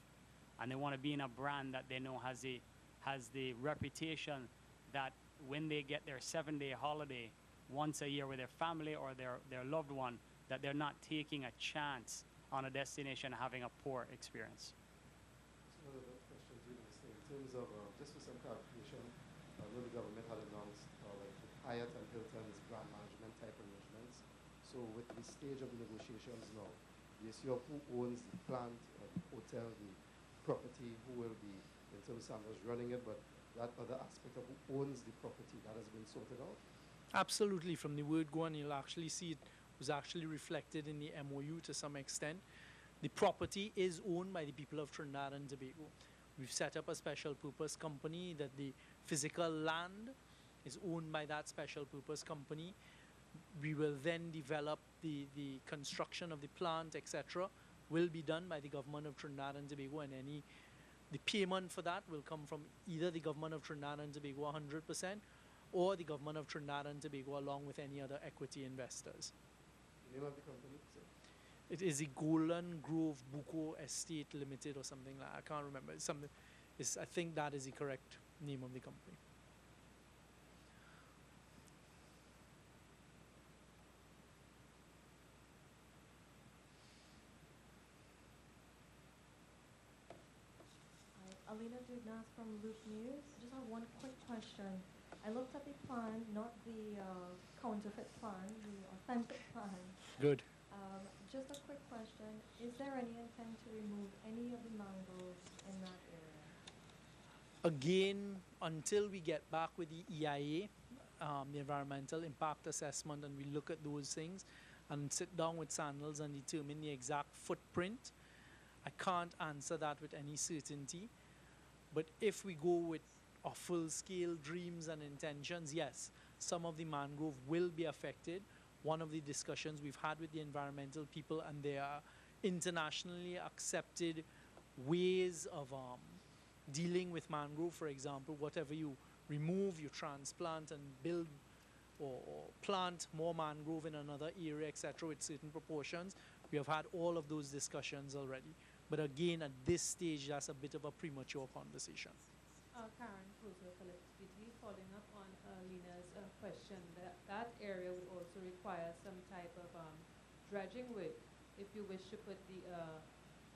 and they want to be in a brand that they know has the reputation that when they get their 7-day holiday once a year with their family or their loved one, that they're not taking a chance on a destination having a poor experience. One of the questions you say, in terms of, just for some clarification, I know the government had announced like Hyatt and Hilton's brand management type arrangements. So with the stage of the negotiations now, the issue of who owns the plant, the hotel, the property, who will be, in terms of Sandals running it, but that other aspect of who owns the property, that has been sorted out? Absolutely. From the word go on, you'll actually see it was actually reflected in the MOU to some extent. The property is owned by the people of Trinidad and Tobago. We've set up a special purpose company that the physical land is owned by that special purpose company. We will then develop the construction of the plant, etc. will be done by the government of Trinidad and Tobago, and the payment for that will come from either the government of Trinidad and Tobago 100% or the government of Trinidad and Tobago along with any other equity investors. The name of the company, sir? It is the Golden Grove Buko Estate Limited or something like that. I can't remember. I think that is the correct name of the company. Hi, Alina Dugnas from Loop News. I just have one quick question. I looked at the plan, not the counterfeit plan, the authentic plan. Good. Just a quick question. Is there any intent to remove any of the mangroves in that area? Again, until we get back with the EIA, the environmental impact assessment, and we look at those things and sit down with Sandals and determine the exact footprint, I can't answer that with any certainty. But if we go with our full-scale dreams and intentions, yes, some of the mangrove will be affected. One of the discussions we've had with the environmental people, and there are internationally accepted ways of dealing with mangrove. For example, whatever you remove, you transplant and build or plant more mangrove in another area, etc., with certain proportions. We have had all of those discussions already. But again, at this stage, that's a bit of a premature conversation. Karen Kozo, Phillips BT, following up on Lena's question, that area would also require some type of dredging work if you wish to put the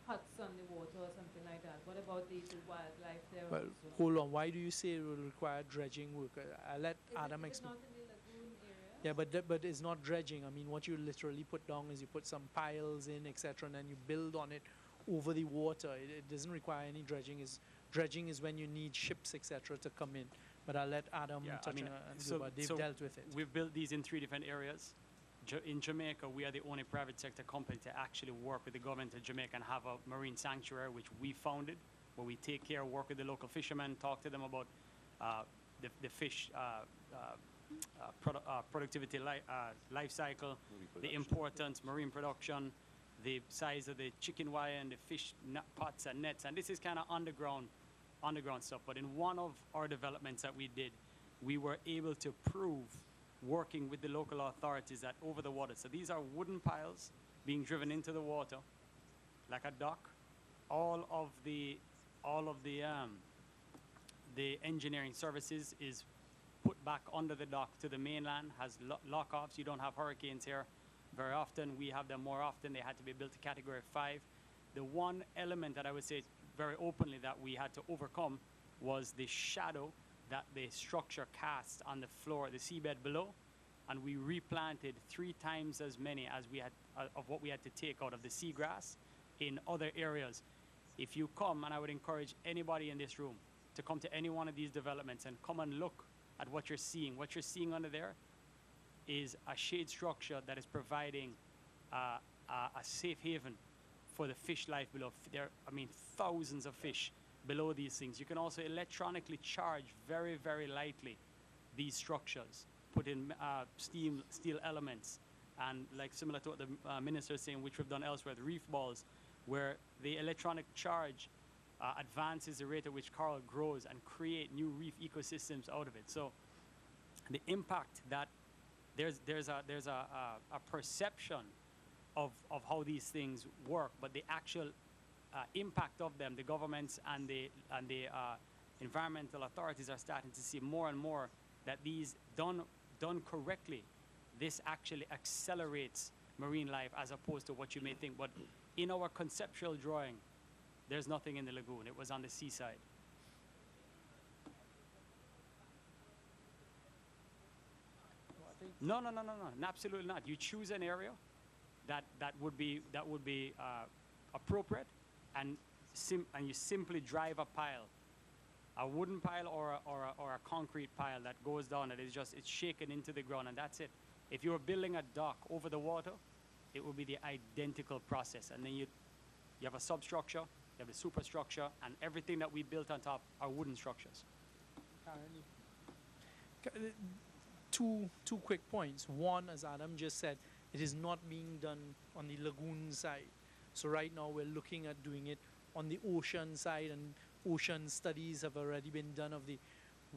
huts on the water or something like that. What about the wildlife there? Well, also? hold on. Why do you say it will require dredging work? I'll let Adam Is it explain. not in the lagoon area? Yeah, but it's not dredging. I mean, what you literally put down is you put some piles in, etc., and then you build on it over the water. It doesn't require any dredging. Dredging is when you need ships, etc., to come in. But I'll let Adam touch on it. They've dealt with it. We've built these in 3 different areas. In Jamaica, we are the only private sector company to actually work with the government of Jamaica and have a marine sanctuary, which we founded, where we take care, work with the local fishermen, talk to them about the fish productivity life cycle, the importance, marine production, the size of the chicken wire and the fish pots and nets. And this is kind of underground stuff. But in one of our developments that we did, we were able to prove, working with the local authorities, that over the water, so these are wooden piles being driven into the water like a dock. All of the engineering services is put back under the dock to the mainland, has lock-offs. You don't have hurricanes here very often. We have them more often. They had to be built to category 5. The one element that I would say very openly that we had to overcome was the shadow that the structure cast on the floor, the seabed below, and we replanted 3 times as many as we had of what we had to take out of the seagrass in other areas. If you come, and I would encourage anybody in this room to come to any one of these developments and come and look at what you're seeing. What you're seeing under there is a shade structure that is providing a safe haven for the fish life below. There, I mean, thousands of fish below these things. You can also electronically charge very, very lightly these structures, put in steel elements, and like similar to what the minister is saying, which we've done elsewhere, the reef balls, where the electronic charge advances the rate at which coral grows and create new reef ecosystems out of it. So the impact that there's a perception of how these things work, but the actual impact of them, the governments and the environmental authorities are starting to see more and more that these done correctly, this actually accelerates marine life as opposed to what you may think. But in our conceptual drawing, there's nothing in the lagoon. It was on the seaside. No, absolutely not. You choose an area that would be appropriate, and you simply drive a pile, a wooden pile or a concrete pile that goes down. It's shaken into the ground, and that's it. If you were building a dock over the water, it would be the identical process, and then you have a substructure, you have a superstructure, and everything that we built on top are wooden structures. Two quick points. One, as Adam just said, it is not being done on the lagoon side. So right now we're looking at doing it on the ocean side, and ocean studies have already been done of the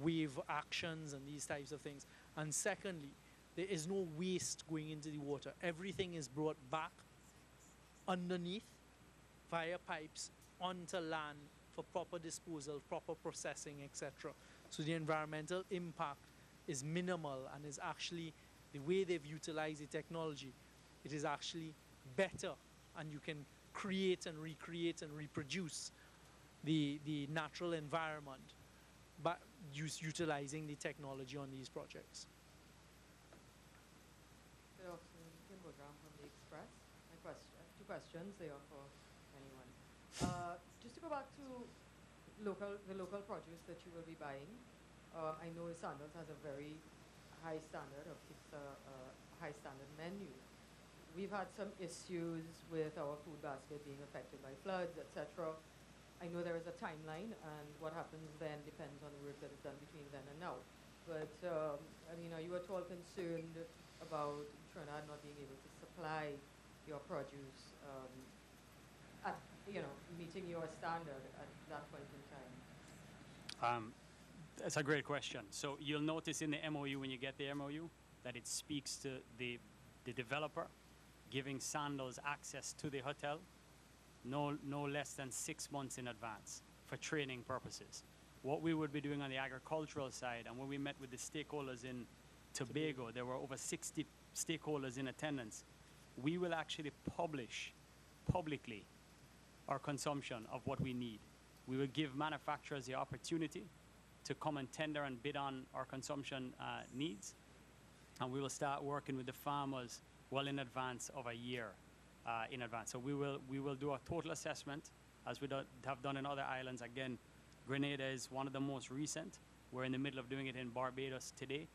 wave actions and these types of things. And secondly, there is no waste going into the water. Everything is brought back underneath via pipes onto land for proper disposal, proper processing, etc. So the environmental impact is minimal, and is actually, the way they've utilized the technology, it is actually better, and you can create and recreate and reproduce the natural environment by utilizing the technology on these projects. Good afternoon, Kim Woodram from The Express. Two questions, they are for anyone. Just to go back to the local produce that you will be buying, I know Sandals has a very high standard it's a high standard menu. We've had some issues with our food basket being affected by floods, etc. I know there is a timeline, and what happens then depends on the work that is done between then and now. But I mean, are you at all concerned about Trinidad not being able to supply your produce at meeting your standard at that point in time? That's a great question. So you'll notice in the MOU, when you get the MOU, that it speaks to the developer giving Sandals access to the hotel no less than 6 months in advance for training purposes. What we would be doing on the agricultural side, and when we met with the stakeholders in Tobago, there were over 60 stakeholders in attendance. We will actually publish publicly our consumption of what we need. We will give manufacturers the opportunity to come and tender and bid on our consumption needs, and we will start working with the farmers well in advance of a year in advance. So we will do a total assessment, as we have done in other islands. Again, Grenada is one of the most recent. We're in the middle of doing it in Barbados today,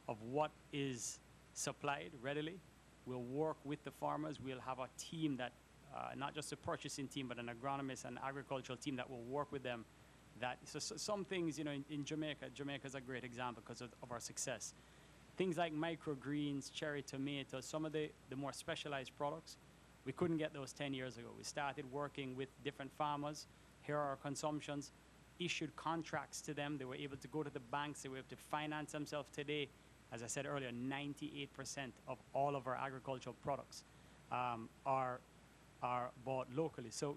of what is supplied readily. We'll work with the farmers. We'll have a team that, not just a purchasing team, but an agronomist and agricultural team that will work with them. So some things, in Jamaica is a great example because of our success. Things like microgreens, cherry tomatoes, some of the more specialized products, we couldn't get those 10 years ago. We started working with different farmers. Here are our consumptions, issued contracts to them. They were able to go to the banks. They were able to finance themselves today. As I said earlier, 98% of all of our agricultural products are bought locally. So,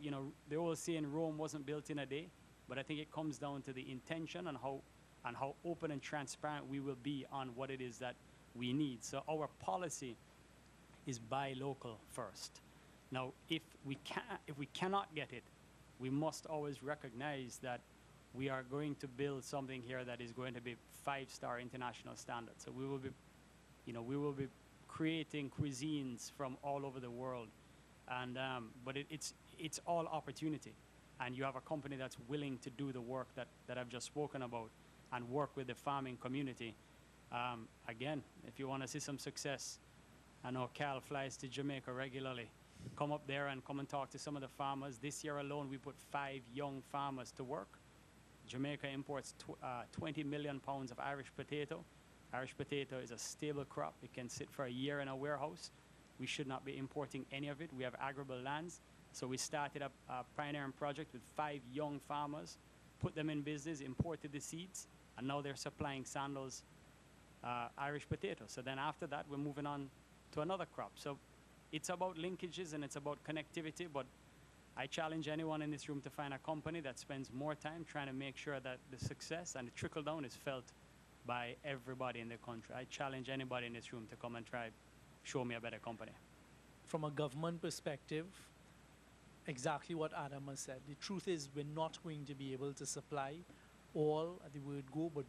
the old saying, Rome wasn't built in a day, but I think it comes down to the intention and how open and transparent we will be on what it is that we need. So our policy is buy local first. Now, if we cannot get it, we must always recognize that we are going to build something here that is going to be 5-star international standards. So we will be creating cuisines from all over the world, and but it's all opportunity, and you have a company that's willing to do the work that I've just spoken about and work with the farming community. Again, if you want to see some success, I know Cal flies to Jamaica regularly. Come up there and come and talk to some of the farmers. This year alone, we put 5 young farmers to work. Jamaica imports 20 million pounds of Irish potato. Irish potato is a stable crop. It can sit for a year in a warehouse. We should not be importing any of it. We have arable lands. So we started a pioneering project with 5 young farmers, put them in business, imported the seeds, and now they're supplying Sandals Irish potato. So then after that, we're moving on to another crop. So it's about linkages and it's about connectivity, but I challenge anyone in this room to find a company that spends more time trying to make sure that the success and the trickle down is felt by everybody in the country. I challenge anybody in this room to come and try, show me a better company. From a government perspective, exactly what Adam has said. The truth is we're not going to be able to supply all at the word go, but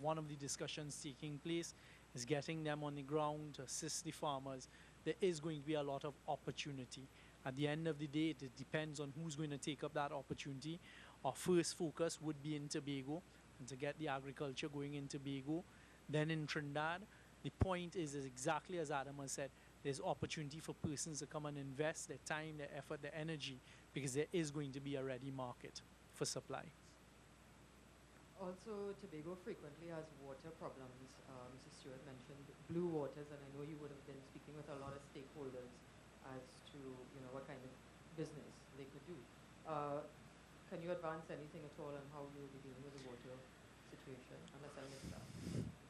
one of the discussions taking place is getting them on the ground to assist the farmers. There is going to be a lot of opportunity. At the end of the day, it depends on who's going to take up that opportunity. Our first focus would be in Tobago and to get the agriculture going in Tobago. Then in Trinidad, the point is exactly as Adam has said, there's opportunity for persons to come and invest their time, their effort, their energy, because there is going to be a ready market for supply. Also, Tobago frequently has water problems. Mrs. Stewart mentioned blue waters, and I know you would have been speaking with a lot of stakeholders as to what kind of business they could do. Can you advance anything at all on how you will be dealing with the water situation, unless I missed that?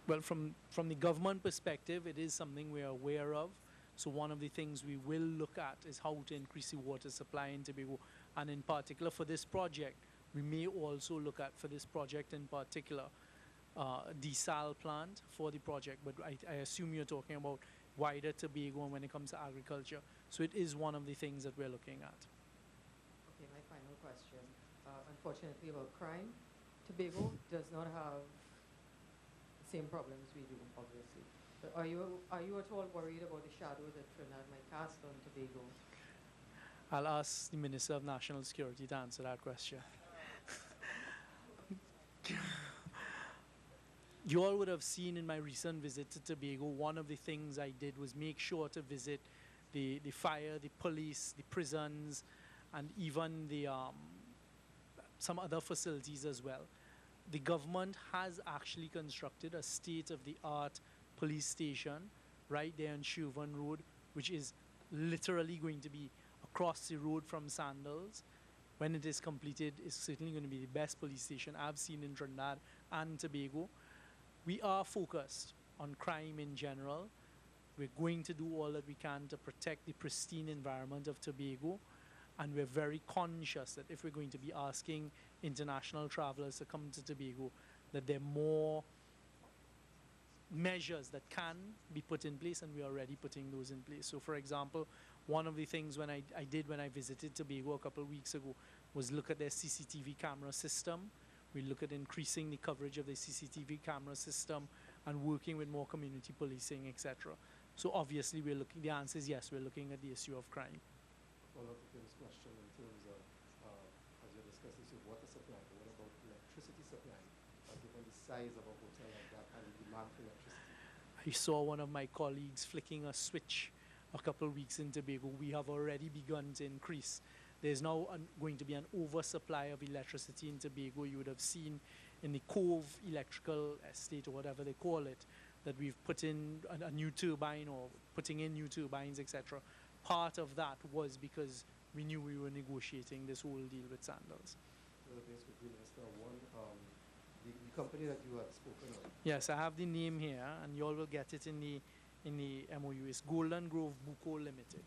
Well, from the government perspective, it is something we are aware of. So one of the things we will look at is how to increase the water supply in Tobago. And in particular for this project, we may also look at, for this project in particular, desal plant for the project. But I assume you're talking about wider Tobago when it comes to agriculture. So it is one of the things that we're looking at. Okay, my final question. Unfortunately about crime, Tobago does not have the same problems we do, obviously. But are you at all worried about the shadow that Trinidad might cast on Tobago? I'll ask the Minister of National Security to answer that question. You all would have seen in my recent visit to Tobago, one of the things I did was make sure to visit the fire, the police, the prisons, and even the some other facilities as well. The government has actually constructed a state-of-the-art police station right there on Chauvin Road, which is literally going to be across the road from Sandals. When it is completed, it's certainly going to be the best police station I've seen in Trinidad and Tobago. We are focused on crime in general. We're going to do all that we can to protect the pristine environment of Tobago, and we're very conscious that if we're going to be asking international travelers to come to Tobago, that there are more measures that can be put in place, and we're already putting those in place. So for example, one of the things when I did when I visited Tobago a couple of weeks ago was look at their CCTV camera system. We look at increasing the coverage of the CCTV camera system and working with more community policing, etc. So obviously we're looking, the answer is yes, we're looking at the issue of crime. Follow up to Tim's question in terms of, as you're discussing, so water supply, but what about electricity supply? Given the size of a hotel like that and the demand for electricity? I saw one of my colleagues flicking a switch a couple of weeks in Tobago. We have already begun to increase. There's now going to be an oversupply of electricity in Tobago. You would have seen in the Cove Electrical Estate, or whatever they call it, that we've put in a new turbine, or putting in new turbines, etc. Part of that was because we knew we were negotiating this whole deal with Sandals. Basically, Minister, one, the company that you had spoken of. Yes, I have the name here, and you all will get it in the MOU. It's Golden Grove Buco Limited.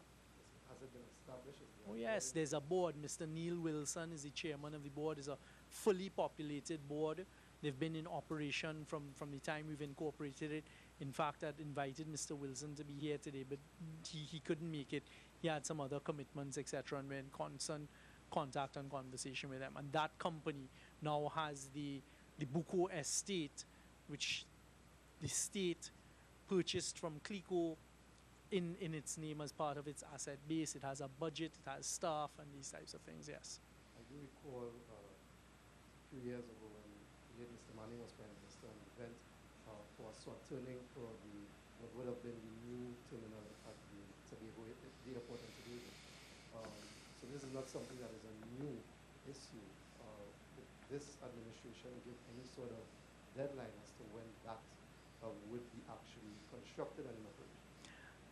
Has it been established? Oh yes, there's a board. Mr. Neil Wilson is the chairman of the board. It's a fully populated board. They've been in operation from the time we've incorporated it. In fact, I'd invited Mr. Wilson to be here today, but he couldn't make it. He had some other commitments, etc., and we're in constant contact and conversation with them. And that company now has the Buco estate, which the state purchased from Clico in its name as part of its asset base. It has a budget, it has staff, and these types of things, yes. I do recall a few years ago when late Mr. Manning was Prime Minister, an event for a sword turning for what would have been the new terminal at the Tobago, the airport in Tobago. So this is not something that is a new issue. Did this administration give any sort of deadline as to when that would be actually constructed and in operation?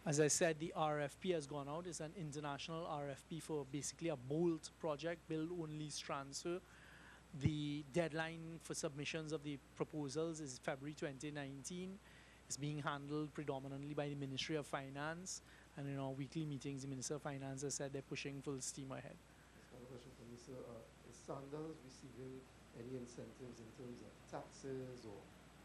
As I said, the RFP has gone out. It's an international RFP for basically a BOLT project, build, own, lease, transfer. The deadline for submissions of the proposals is February 2019. It's being handled predominantly by the Ministry of Finance, and in our weekly meetings, the Minister of Finance has said they're pushing full steam ahead. Another question for me, sir. Is Sandals receiving any incentives in terms of taxes or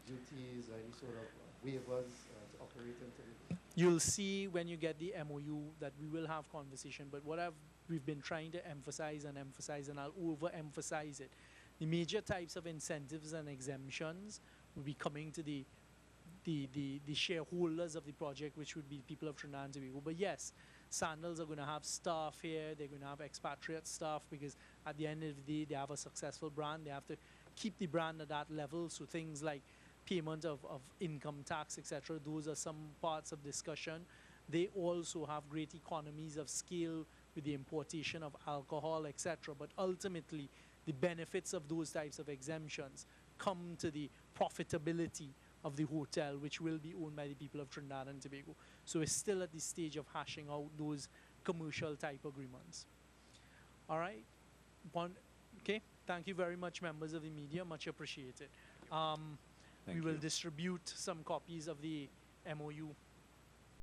duties or any sort of waivers to operate in Tobago? You'll see when you get the MOU that we will have conversation, but what we've been trying to emphasize, and I'll overemphasize it, the major types of incentives and exemptions will be coming to the shareholders of the project, which would be people of Trinidad and Tobago. But yes, Sandals are going to have staff here, they're going to have expatriate staff, because at the end of the day, they have a successful brand. They have to keep the brand at that level, so things like payment of income tax, etc., those are some parts of discussion. They also have great economies of scale with the importation of alcohol, etc. But ultimately, the benefits of those types of exemptions come to the profitability of the hotel, which will be owned by the people of Trinidad and Tobago. So it's still at the stage of hashing out those commercial type agreements. All right. Okay. Thank you very much, members of the media. Much appreciated. We will distribute some copies of the MOU